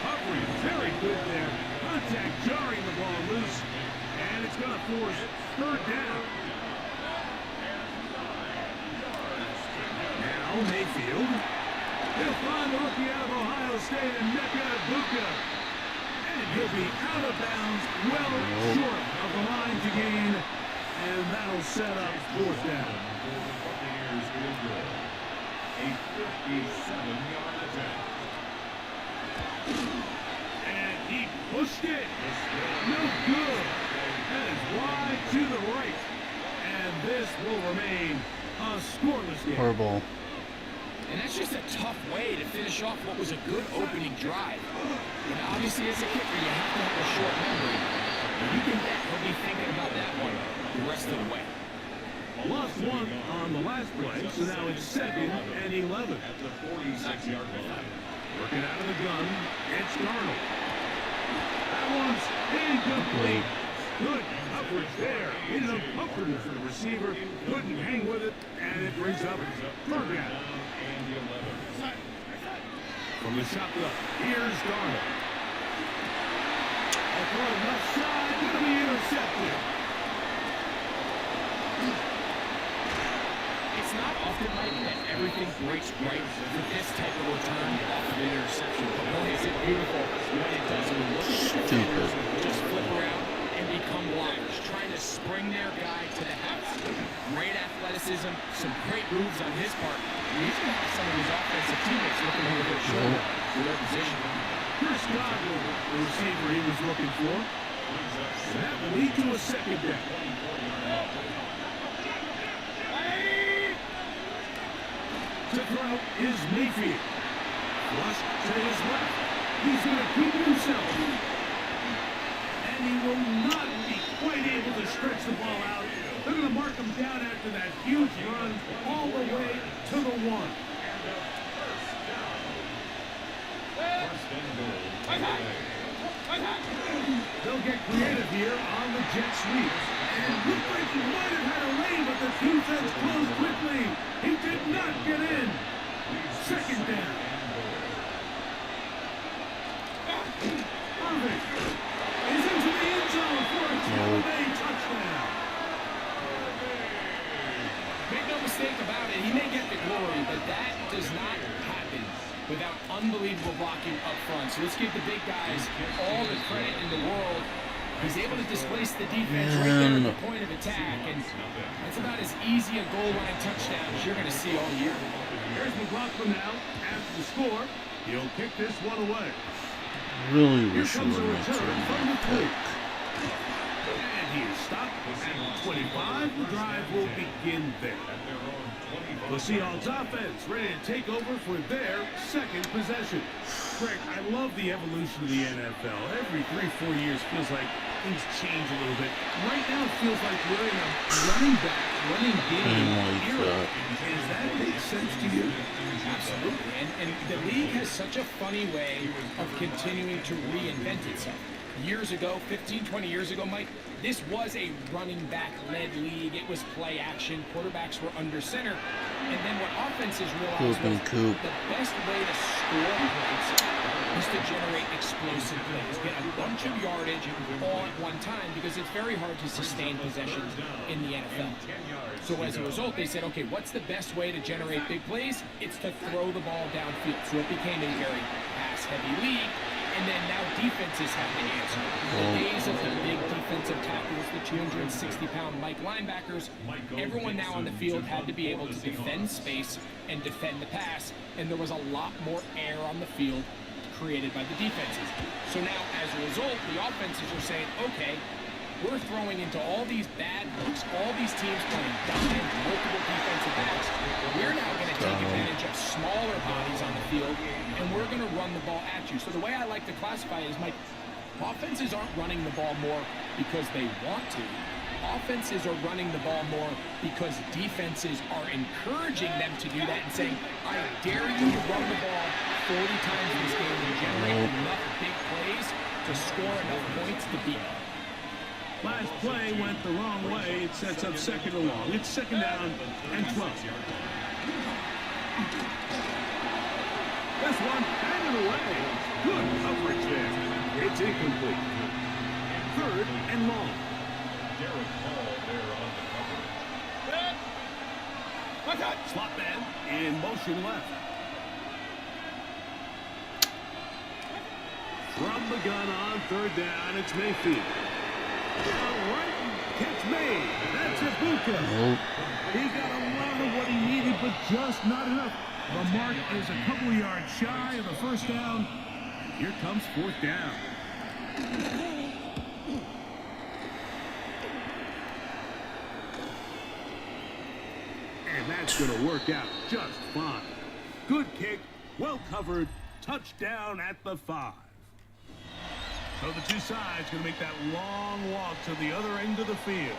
Coverage very good there. Contact jarring the ball loose. And it's going to force 3rd down. Now Mayfield. He'll find the rookie out of Ohio State and Mecca Buka. And he'll be out of bounds, well short of the line to gain. And that'll set up 4th down. A 57-yard attack. And he pushed it. No good. That is wide to the right. And this will remain a scoreless game. Horrible. And that's just a tough way to finish off what was a good opening drive. And obviously, as a kicker, you have to have a short memory. And you can bet he'll be thinking about that one the rest of the way. Lost one on the last play, so now it's 2nd and 11. At the 46-yard line. Working out of the gun, it's Darnold. That one's incomplete. Good coverage there. Into the bumpers for the receiver. Couldn't hang with it, and it brings up 3rd down. From the shotgun, here's Darnold. A throw left side, going to be intercepted. It's not often, Mike, that everything breaks right for this type of return off of an interception. But boy, is it beautiful when it does. When look at the defenders just flip around and become blockers, trying to spring their guy to the house. Great athleticism, some great moves on his part. He's going to have some of his offensive teammates looking over their shoulder for their position. Chris Godwin, the receiver he was looking for. That will lead to a 2nd down. To throw is Mayfield. Flush to his left. He's going to keep himself. And he will not be quite able to stretch the ball out. They're going to mark him down after that huge run all the way to the 1. They'll get creative here on the jet sweep. And looked like he might have had a lane, but the defense closed quickly. He did not get in. 2nd down. Irving is into the end zone for a Tampa Bay touchdown. Make no mistake about it, he may get the glory, but that does not happen without unbelievable blocking up front. So let's give the big guys all the credit in the world. He's able to displace the defense right there at the point of attack, and that's about as easy a goal line touchdown as you're going to see all year. Here's McLaughlin now after the score. He'll kick this one away. Really Here wish you comes a would return from the return. 3. And he is stopped at 25. The drive will begin there. The Seahawks offense ready to take over for their 2nd possession. Greg, I love the evolution of the NFL. Every 3-4 years feels like things change a little bit. Right now it feels like we're in a running game era. Does that make sense to you? Absolutely. And the league has such a funny way of continuing to reinvent itself. years ago, 15, 20 years ago, Mike, this was a running back-led league. It was play action. Quarterbacks were under center. And then what offenses realized was the best way to score points is to generate explosive plays. Get a bunch of yardage all at one time because it's very hard to sustain possessions in the NFL. So as a result, they said, okay, what's the best way to generate big plays? It's to throw the ball downfield. So it became a very pass-heavy league. And then now defenses have to answer. The days of the big defensive tackles, the 260-pound Mike linebackers, everyone now on the field had to be able to defend space and defend the pass, and there was a lot more air on the field created by the defenses. So now, as a result, the offenses are saying, okay, we're throwing into all these bad looks, all these teams playing dime, multiple defensive backs. We're now going to take advantage of smaller bodies on the field, and we're going to run the ball at you. So the way I like to classify it is, Mike, offenses aren't running the ball more because they want to. Offenses are running the ball more because defenses are encouraging them to do that and saying, I dare you to run the ball 40 times in this game and generate enough big plays to score enough points to beat them. Last play went the wrong way. It sets up second and long. It's second down and 12. This one handed away. Good coverage there. It's incomplete. Third and long. Slot man in motion left. From the gun on third down, it's Mayfield. Right catch made. That's Ibuka. He got a lot of what he needed, but just not enough. The mark is a couple yards shy of the first down. Here comes fourth down. And that's going to work out just fine. Good kick, well covered, touchdown at the 5. So the two sides going to make that long walk to the other end of the field.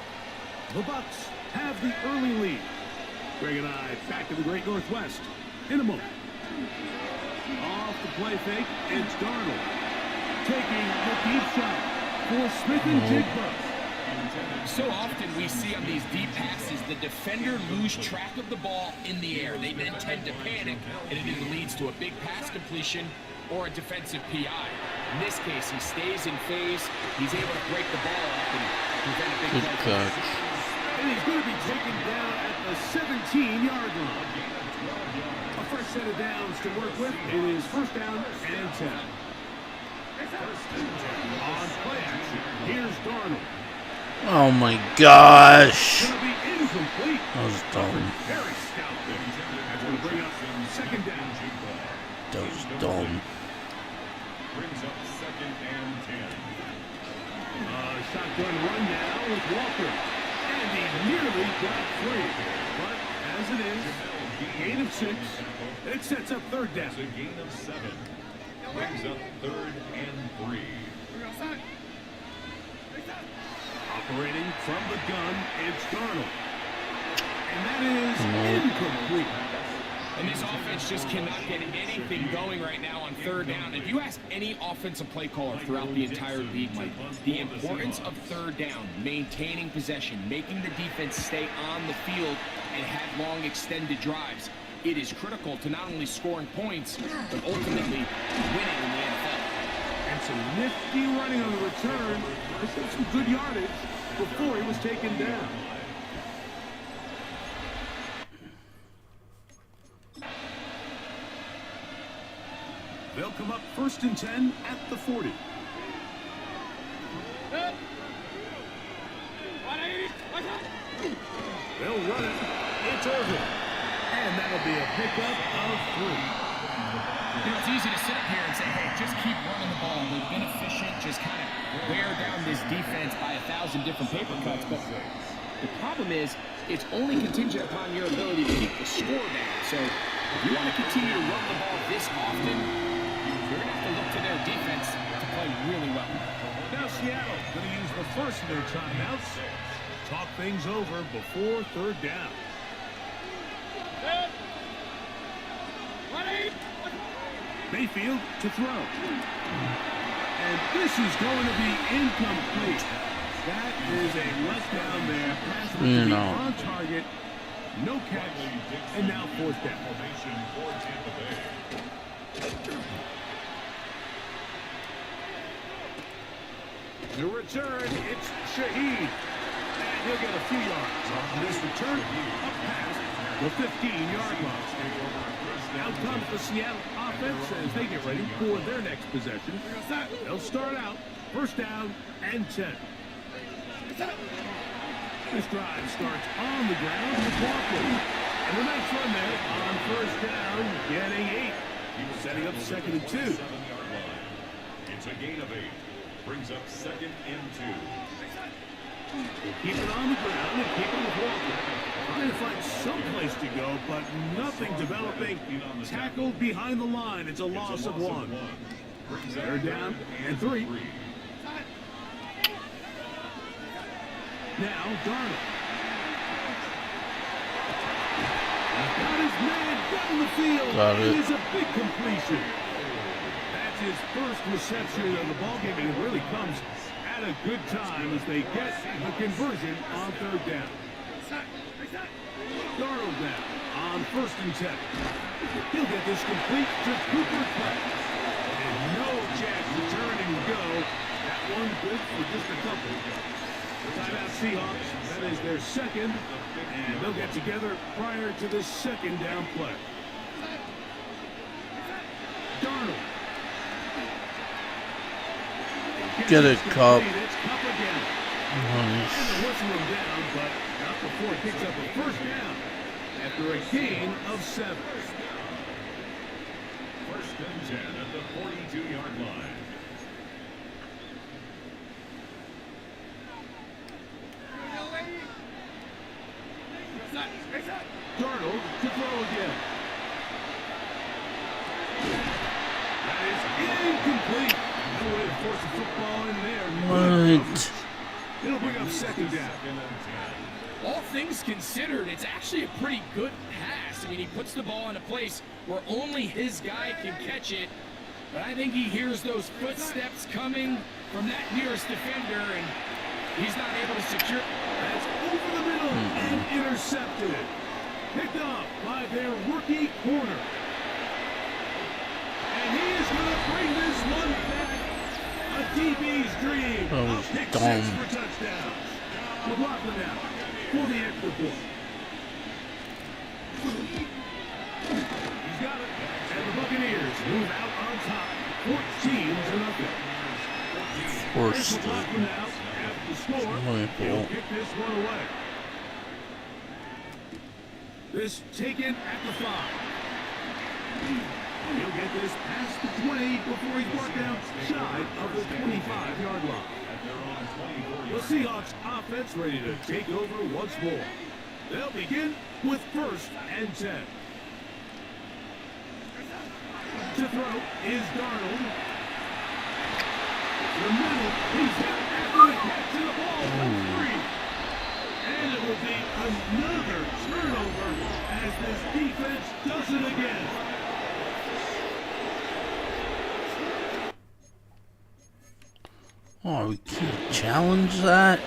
The Bucs have the early lead. Greg and I back to the Great Northwest in a moment. Off the play fake, it's Darnold taking the deep shot for Smith and Jigba. So often we see on these deep passes the defender lose track of the ball in the air. They then tend to panic, and it either leads to a big pass completion or a defensive PI. In this case, he stays in phase. He's able to break the ball up and prevent a big play. And he's going to be taken down at the 17-yard line. A fresh set of downs to work with. It is first down and 10. On play action, here's Darnold. Oh my gosh. Going to be incomplete. That was dumb. Very stout. That's going to bring up second down. That was dumb. Brings up second and 10. Shotgun run now with Walker. And he nearly got free. But as it is, gain of 6. It sets up third down. It's a gain of 7. Brings up third and 3. Operating from the gun, it's Darnold. And that is incomplete. And this offense just cannot get anything going right now on third down. If you ask any offensive play caller throughout the entire league, Mike, the importance of third down, maintaining possession, making the defense stay on the field and have long extended drives, it is critical to not only scoring points, but ultimately winning in the NFL. And some nifty running on the return. This had some good yardage before he was taken down. They'll come up first and 10 at the 40. They'll run it. It's Irvin. And that'll be a pickup of 3. You know, it's easy to sit up here and say, hey, just keep running the ball. They've been efficient, just kind of wear down this defense by 1,000 different paper cuts. But the problem is, it's only contingent upon your ability to keep the score down. So if you want to continue to run the ball this often, you're going to have to look to their defense to play really well. Now Seattle going to use the first of their timeouts. Talk things over before third down. Mayfield to throw. And this is going to be incomplete. That is a letdown there. Pass was to be on target. No catch. And now fourth down. The return, it's Shaheed. And he'll get a few yards on this return. Up past the 15-yard line. Out comes the Seattle offense as they get ready for their next possession. They'll start out first down and 10. This drive starts on the ground with Walker. And a nice run there on first down, getting 8. Setting up 2nd and 2. It's a gain of 8. Brings up 2nd and 2. Keep it on the ground and keep it with Walker. Trying to find some place to go, but nothing developing. Tackled behind the line. It's a loss of 1. They're down and 3. Now Darnold. Got his man down the field. Got it. It is a big completion. That's his first reception of the ballgame, and it really comes at a good time as they get a conversion on 3rd down. Darnold now on 1st and 10. He'll get this complete to Cooper Kupp. And no chance to turn and go. That one good for just a couple. Timeout Seahawks. That is their 2nd. And they'll get together prior to the 2nd down play. Darnold. Get it, Kupp. It's Kupp again. Nice. And they'll whistle him down, but not before he picks up a first down after a gain of 7. 1st and 10 at the 42-yard line. Darnold to throw again. That is incomplete. No way to force the football in there. What? It'll bring up 2nd down. All things considered, it's actually a pretty good pass. I mean, he puts the ball in a place where only his guy can catch it. But I think he hears those footsteps coming from that nearest defender, and he's not able to secure. That's over the middle and intercepted. Picked off by their rookie corner. And he is going to bring this one back. A DB's dream. That was A pick dumb. 6 for touchdowns. McLaughlin now for the extra point. He's got it. And the Buccaneers move out on top. 14-0. Forced Here's McLaughlin now after the score. He'll kick this one away. This taken at the 5. He'll get this past the 20 before he's brought down shy of the 25-yard line. The Seahawks offense ready to take over once more. They'll begin with 1st and 10. To throw is Darnold. The middle, he's got after the catch to the ball for 3. And it will be another turnover as this defense does it again. Oh, we can't challenge that?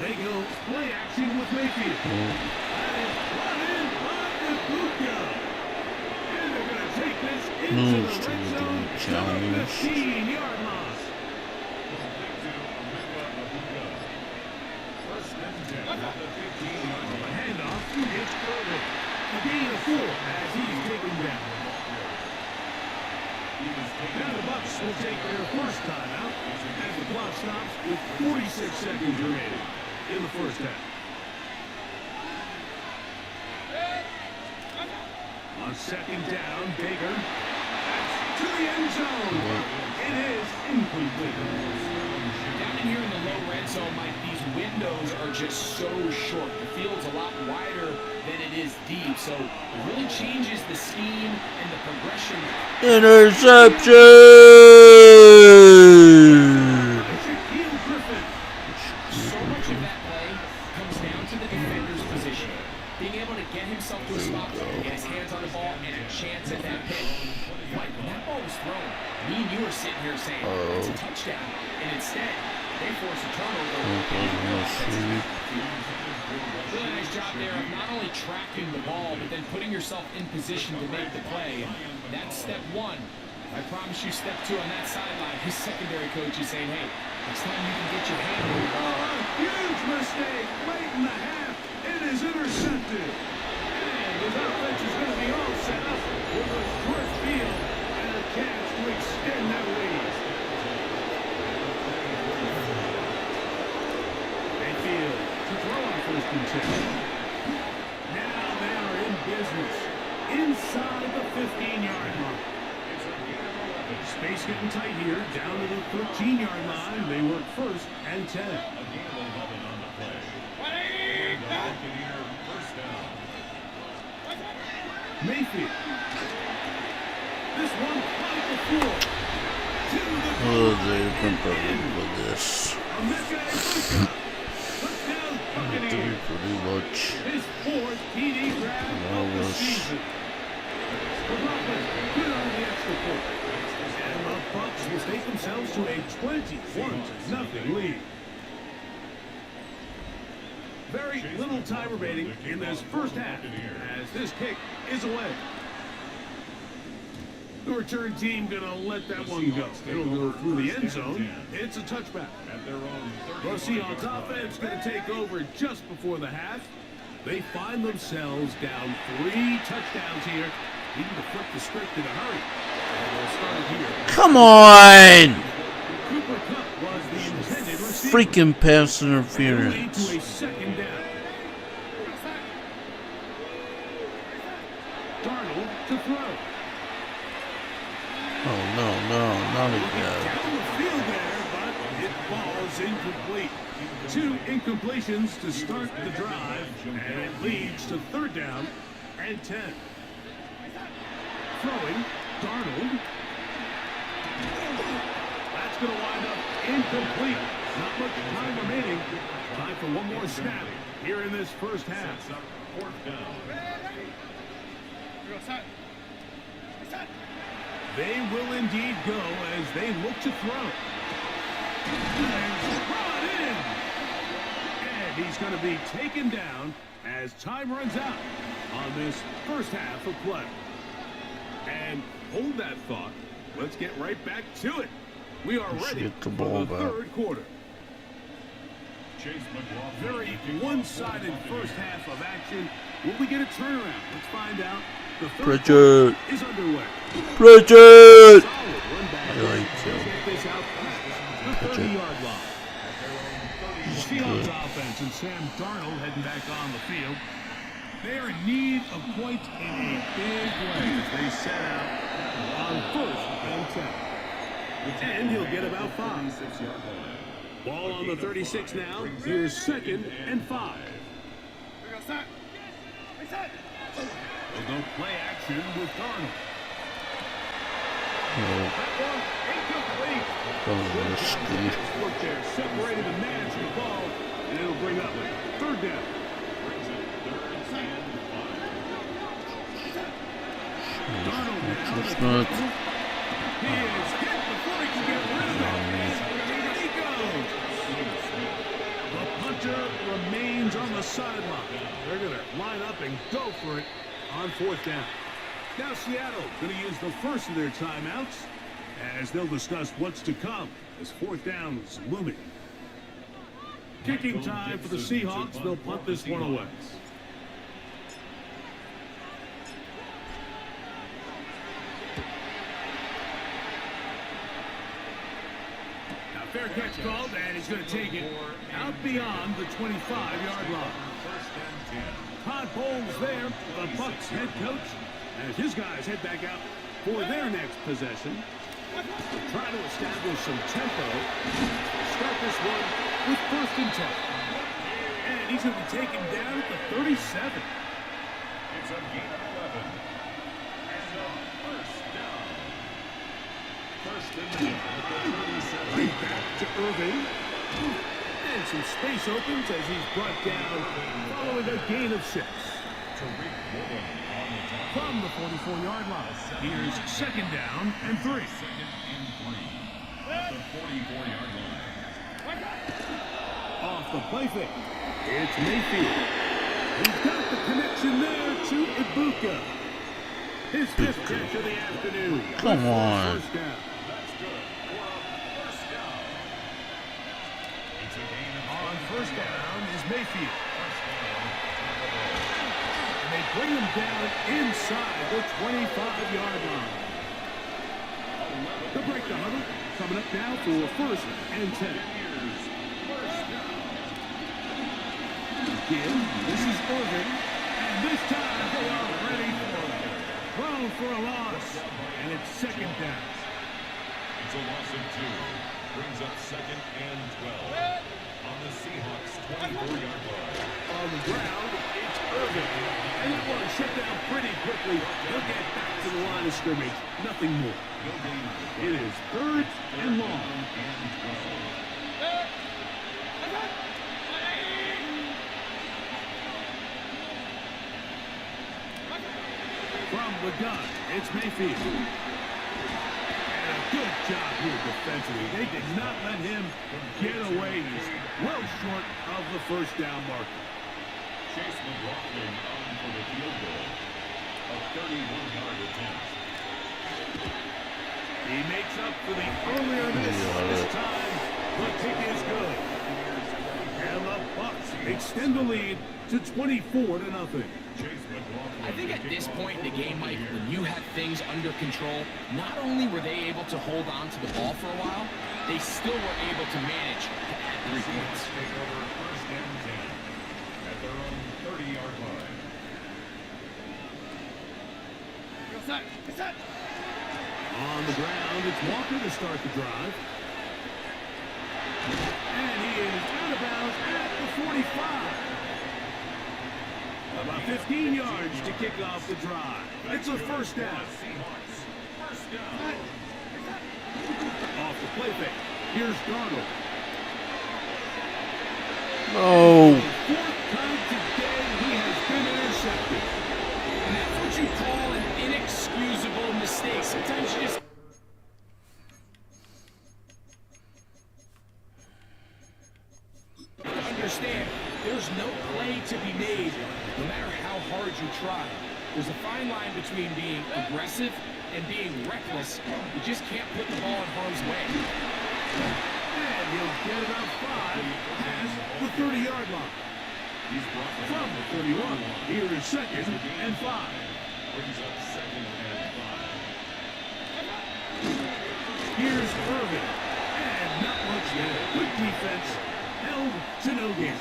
They go play action with Mayfield. That is brought in by Ibuka. And they're going to take this into the red zone to the 15-yard line. Handoff, it's Burger. A gain of 4 as he's taken down. Now the Bucs will take their first timeout as the clock stops with 46 seconds remaining in the first half. On 2nd down, Baker. That's to the end zone. It is incomplete. Down in here in the low red zone, Mike, these windows are just so short. The field's a lot wider than it is deep, so it really changes the scheme and the progression. Interception! So much of that play comes down to the defender's position. Being able to get himself to a spot, get his hands on the ball, and a chance at that pick. Mike, when that here saying it's a touchdown. And instead, they force a turnover. Really nice job there of not only tracking the ball, but then putting yourself in position to make the play. That's step one. I promise you step two on that sideline. His secondary coach is saying, hey, next time you can get your hand on the ball. Huge mistake late in the half. It is intercepted. And his offense is going to be all set up with a short field and a chance to extend that lead. Mayfield to throw on 1st and 10. Now they are in business inside the 15-yard line. Space getting tight here, down to the 13-yard line. They work 1st and 10. Mayfield. This one caught the floor. Oh, they've been preparing for this. Pretty much. His 4th TD grab of the season. Good on the extra point. And the Bucs will take themselves to a 21-0 lead. Very little time remaining in this first half as this kick is away. The return team gonna let that one go. It'll go through the end zone. It's a touchback. The Seahawks offense gonna take over just before the half. They find themselves down 3 touchdowns here, needing to flip the script in a hurry. And they'll start it here. Come on! Cooper Kupp was the intended receiver. Freaking pass Lead interference. to a 2nd down. Darnold to throw. Oh, no, not again. Down the field there, but it falls incomplete. 2 incompletions to start the drive, and it leads to 3rd down and 10. Throwing, Darnold. That's going to wind up incomplete. Not much time remaining. Time for one more snap here in this first half. 4th down. They will indeed go as they look to throw. And brought in. And he's going to be taken down as time runs out on this first half of play. And hold that thought. Let's get right back to it. We are ready for the 3rd quarter. Very one-sided first half of action. Will we get a turnaround? Let's find out. The 3rd quarter is underway. Pritchard! I like him. The 30-yard line. Seahawks offense and Sam Darnold heading back on the field. They are in need of points in a big way as they set out on 1st and 10. And he'll get about 5. Ball on the 36 now. Here's 2nd and 5. They'll go play action with Darnold. That one incomplete. Look there, separated the man from the ball, and it'll bring up 3rd down. Darnold now. He is hit before he can get rid of it. And he goes. The punter remains on the sideline. They're going to line up and go for it on 4th down. Now Seattle going to use the first of their timeouts as they'll discuss what's to come as 4th down is looming. Kicking time for the Seahawks. They'll punt this one away. Now fair catch called, and he's going to take it out beyond the 25-yard line. Todd Bowles there, the Bucs head coach, as his guys head back out for their next possession. They're trying to establish some tempo. Start this one with 1st and 10. And he's going to be taken down at the 37. It's a gain of 11. And a 1st down. 1st and 10. Right back to Irving. And some space opens as he's brought down following a gain of 6. From the 44-yard line. Here's 2nd down and 3. 44-yard line. Off the play fake. It's Mayfield. He's got the connection there to Ibuka. His fifth catch of the afternoon. Come on. First down. That's good for a first down. It's a gain of On first down is Mayfield. first down. And they bring him down inside the 25-yard line. To break the huddle, coming up now for first and 10. Again, this is Irving, and this time they are ready for it. Thrown for a loss, and it's second down. It's a loss of 2. Brings up second and 12. On the Seahawks 24-yard line. On the ground, it's Irving. And that one shut down pretty quickly. He'll get back to the line of scrimmage. Nothing more. It is third and long. From the gun, it's Mayfield. And a good job here defensively. They did not let him get away. He's well short of the first down marker. Chase McLaughlin on for the field goal. A 31-yard attempt. He makes up for the earlier miss this time. The kick is good. And the Bucs extend the lead to 24-0. I think at this point in the game, Mike, when you have things under control, not only were they able to hold on to the ball for a while, they still were able to manage to add 3 points. Take over first and 10 at their own 30-yard line. On the ground, it's Walker to start the drive. And he is out of bounds at the 45. About 15 yards to kick off the drive. It's a first down. First down. Off the play fake. Here's Darnold. No. Fourth time today he has been intercepted. And that's what you call an inexcusable mistake. Sometimes you just... understand, there's no play to be made, no matter how hard you try. There's a fine line between being aggressive and being reckless. You just can't put the ball in harm's way. And he'll get about 5 past the 30-yard line. From the 31, here is second and 5. Brings up second and 5. Here's Irving. And not much there. Good defense. Held to no gain.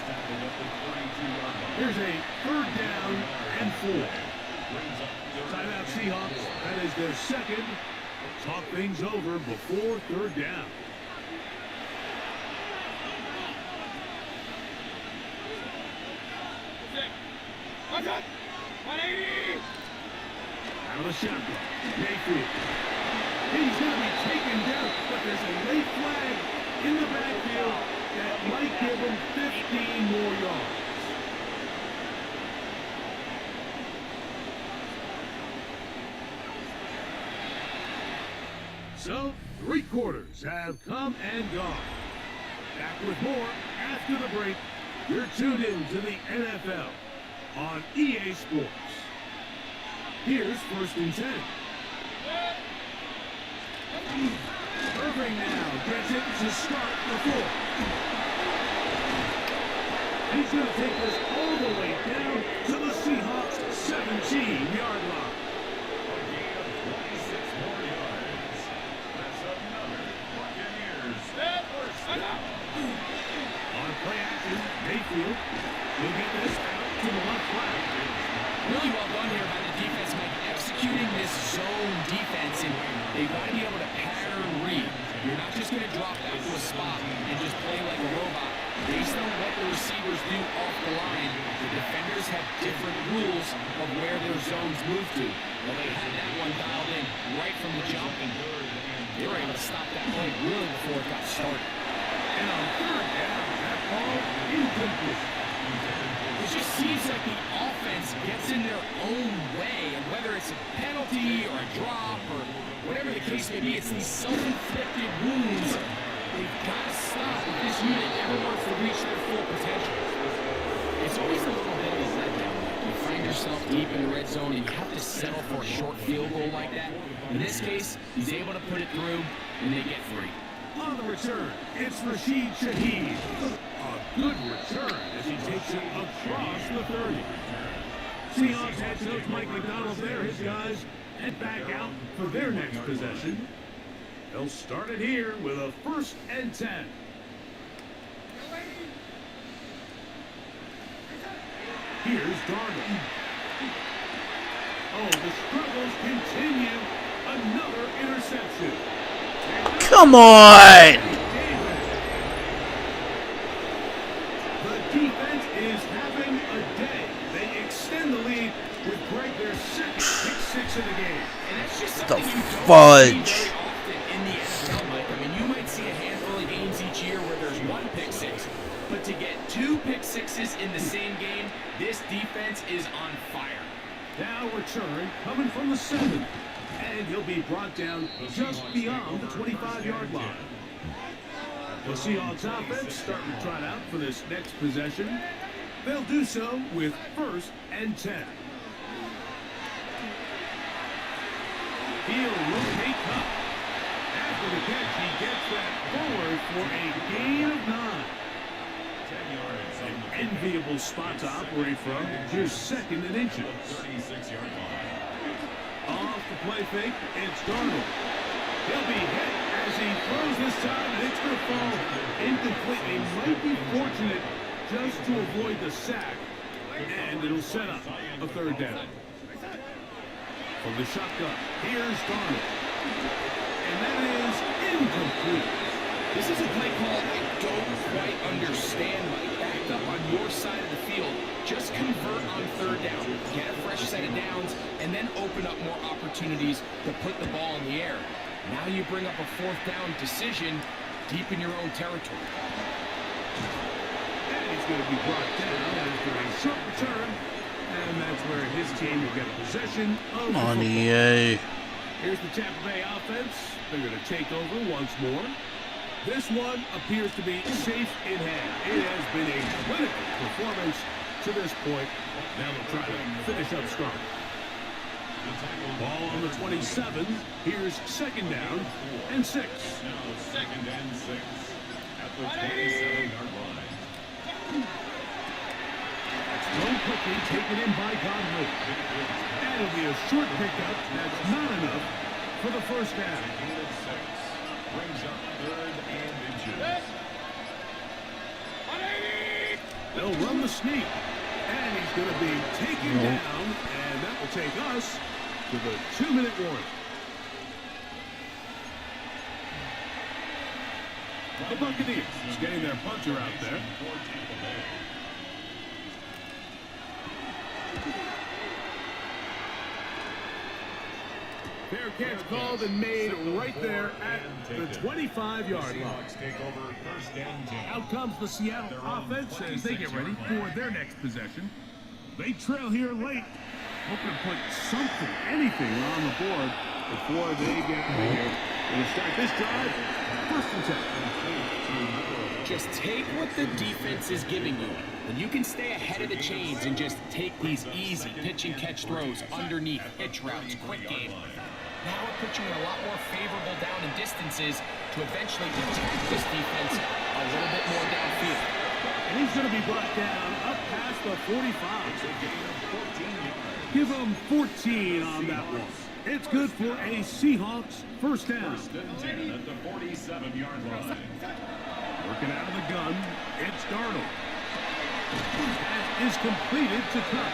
Here's a third down and 4. Timeout Seahawks. That is their second. Talk things over before third down. Out of the shotgun. Mayfield. He's going to be taken down, but there's a late flag in the backfield that might give him 15 more yards. So, 3 quarters have come and gone. Back with more after the break. You're tuned in to the NFL on EA Sports. Here's first and 10. Irving now gets it to start the 4. And he's going to take this all the way down to the Seahawks' 17-yard line. A gain of 26 more yards. That's another Buccaneers first down. On play action, Mayfield will get this out to the left flank. Really well done here by the defense, Mike, executing this zone defense, and they've got to be able to pattern read. You're not just going to drop back to a spot and just play like a robot. Based on what the receivers do off the line, the defenders have different rules of where their zones move to. Well, they had that one dialed in right from the jump, and they were able to stop that play really before it got started. And on third down, that ball incomplete. It just seems like the offense gets in their own way, and whether it's a penalty or a drop or whatever the case may be, it's these self-inflicted wounds always a little bit of a letdown. You find yourself deep in the red zone and you have to settle for a short field goal like that. In this case, he's able to put it through, and they get 3. On the return, it's Rashid Shaheed. A good return as he takes it across the 30. Seahawks head coach Mike McDonald there. His guys head back out for their next possession. They'll start it here with a 1st and 10. Here's Darnold. Oh, the struggles continue. Another interception. Come on! The defense is having a day. They extend the lead with Greg their 2nd pick 6 of the game. And that's just The something you don't fudge. see very often in the NFL, Mike. I mean, you might see a handful of games each year where there's 1 pick 6, but to get 2 pick 6s in the same game, this defense is on fire. Now return coming from the 7. And he'll be brought down just beyond the 25-yard line. The Seahawks offense starting to trot out for this next possession. They'll do so with 1st and 10. He'll rotate Cup. After the catch, he gets that forward for a gain of 9. An enviable spot to operate from. Here's 2nd and inches. Off the play fake, it's Darnold. He'll be hit as he throws this time, and it's going to fall incomplete. They might be fortunate just to avoid the sack, and it'll set up a 3rd down. From the shotgun, here's Darnold. And that is incomplete. This is a play call I don't quite understand, Mike. Backed up on your side of the field. Just convert on 3rd down. Get a fresh set of downs, and then open up more opportunities to put the ball in the air. Now you bring up a 4th down decision deep in your own territory. And he's going to be brought down after a short return. And that's where his team will get possession of the football. Money, Here's the Tampa Bay offense. They're going to take over once more. This one appears to be safe in hand. It has been a clinical performance to this point. Now they'll try to finish up strong. Ball on the 27. Here's 2nd down and 6. Now 2nd and 6 at the 27-yard line. That's thrown quickly, taken in by Godwin. And it'll be a short pickup. That's not enough for the 1st down. Brings up 3rd and inches. They'll run the sneak. And he's going to be taken down. And that will take us to the 2-minute warning. The Buccaneers getting their punter out there. Fair catch called and made right there at the 25-yard line. Out comes the Seattle offense as they get ready for their next possession. They trail here late, hoping to put something, anything on the board before they get here. Going to start this drive, 1st and 10. Just take what the defense is giving you. And you can stay ahead of the chains and just take these easy pitch and catch throws underneath, hitch routes, quick game. Now it puts you in a lot more favorable down and distances to eventually protect this defense a little bit more downfield. And he's going to be brought down up past the 45. Give him 14 on that one. It's good for a Seahawks 1st down. 1st and 10 at the 47-yard line. Working out of the gun, it's Darnold. Pass is completed to Cup.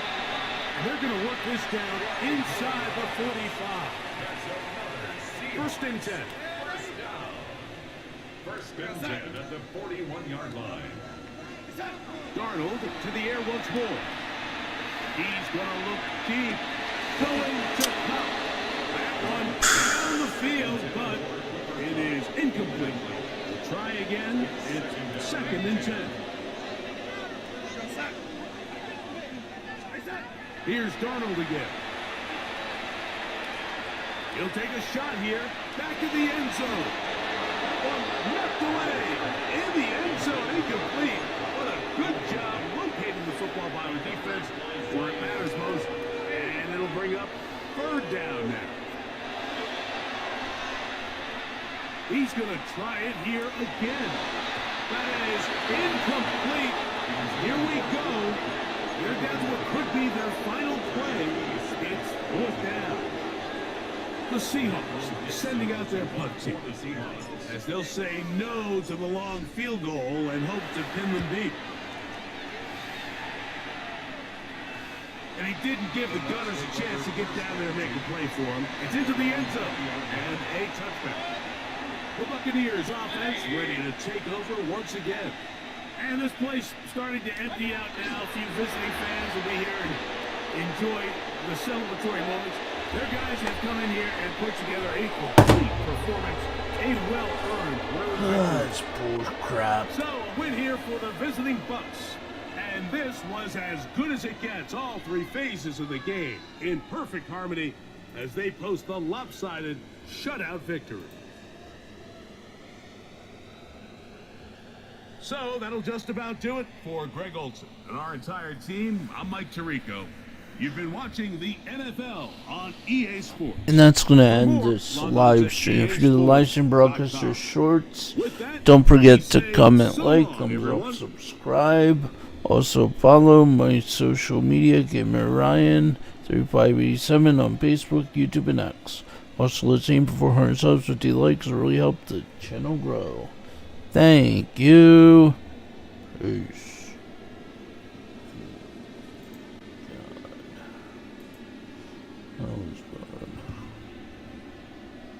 And they're going to work this down inside the 45. 1st and 10. 1st and 10 at the 41-yard line. Darnold to the air once more. He's going to look deep. Going to Cup. That one down the field, but it is incomplete. We'll try again. It's 2nd and 10. Here's Darnold again. He'll take a shot here. Back in the end zone. That one knocked away. In the end zone, incomplete. What a good job locating the football by the defense where it matters most. And it'll bring up third down now. He's going to try it here again. That is incomplete. Here we go. They're down to what could be their final play. It's fourth down. The Seahawks sending out their punt team, as they'll say no to the long field goal and hope to pin them deep. And he didn't give the Gunners a chance to get down there and make a play for him. It's into the end zone and a touchback. The Buccaneers offense ready to take over once again. And this place starting to empty out now. A few visiting fans will be here and enjoy the celebratory moments. Their guys have come in here and put together a complete performance. A well-earned road victory. That's bull crap. So, a win here for the visiting Bucs. And this was as good as it gets. All three phases of the game in perfect harmony as they post the lopsided shutout victory. So that'll just about do it for Greg Olson and our entire team. I'm Mike Tirico. You've been watching the NFL on EA Sports. And that's going to end this live stream. If you're the live stream broadcast or shorts, don't forget to comment, like, thumbs up, subscribe. Also follow my social media, Gamer Ryan 3587 on Facebook, YouTube, and X. Also, let's aim for 400 subs. 50 likes will really help the channel grow. Thank you. Peace.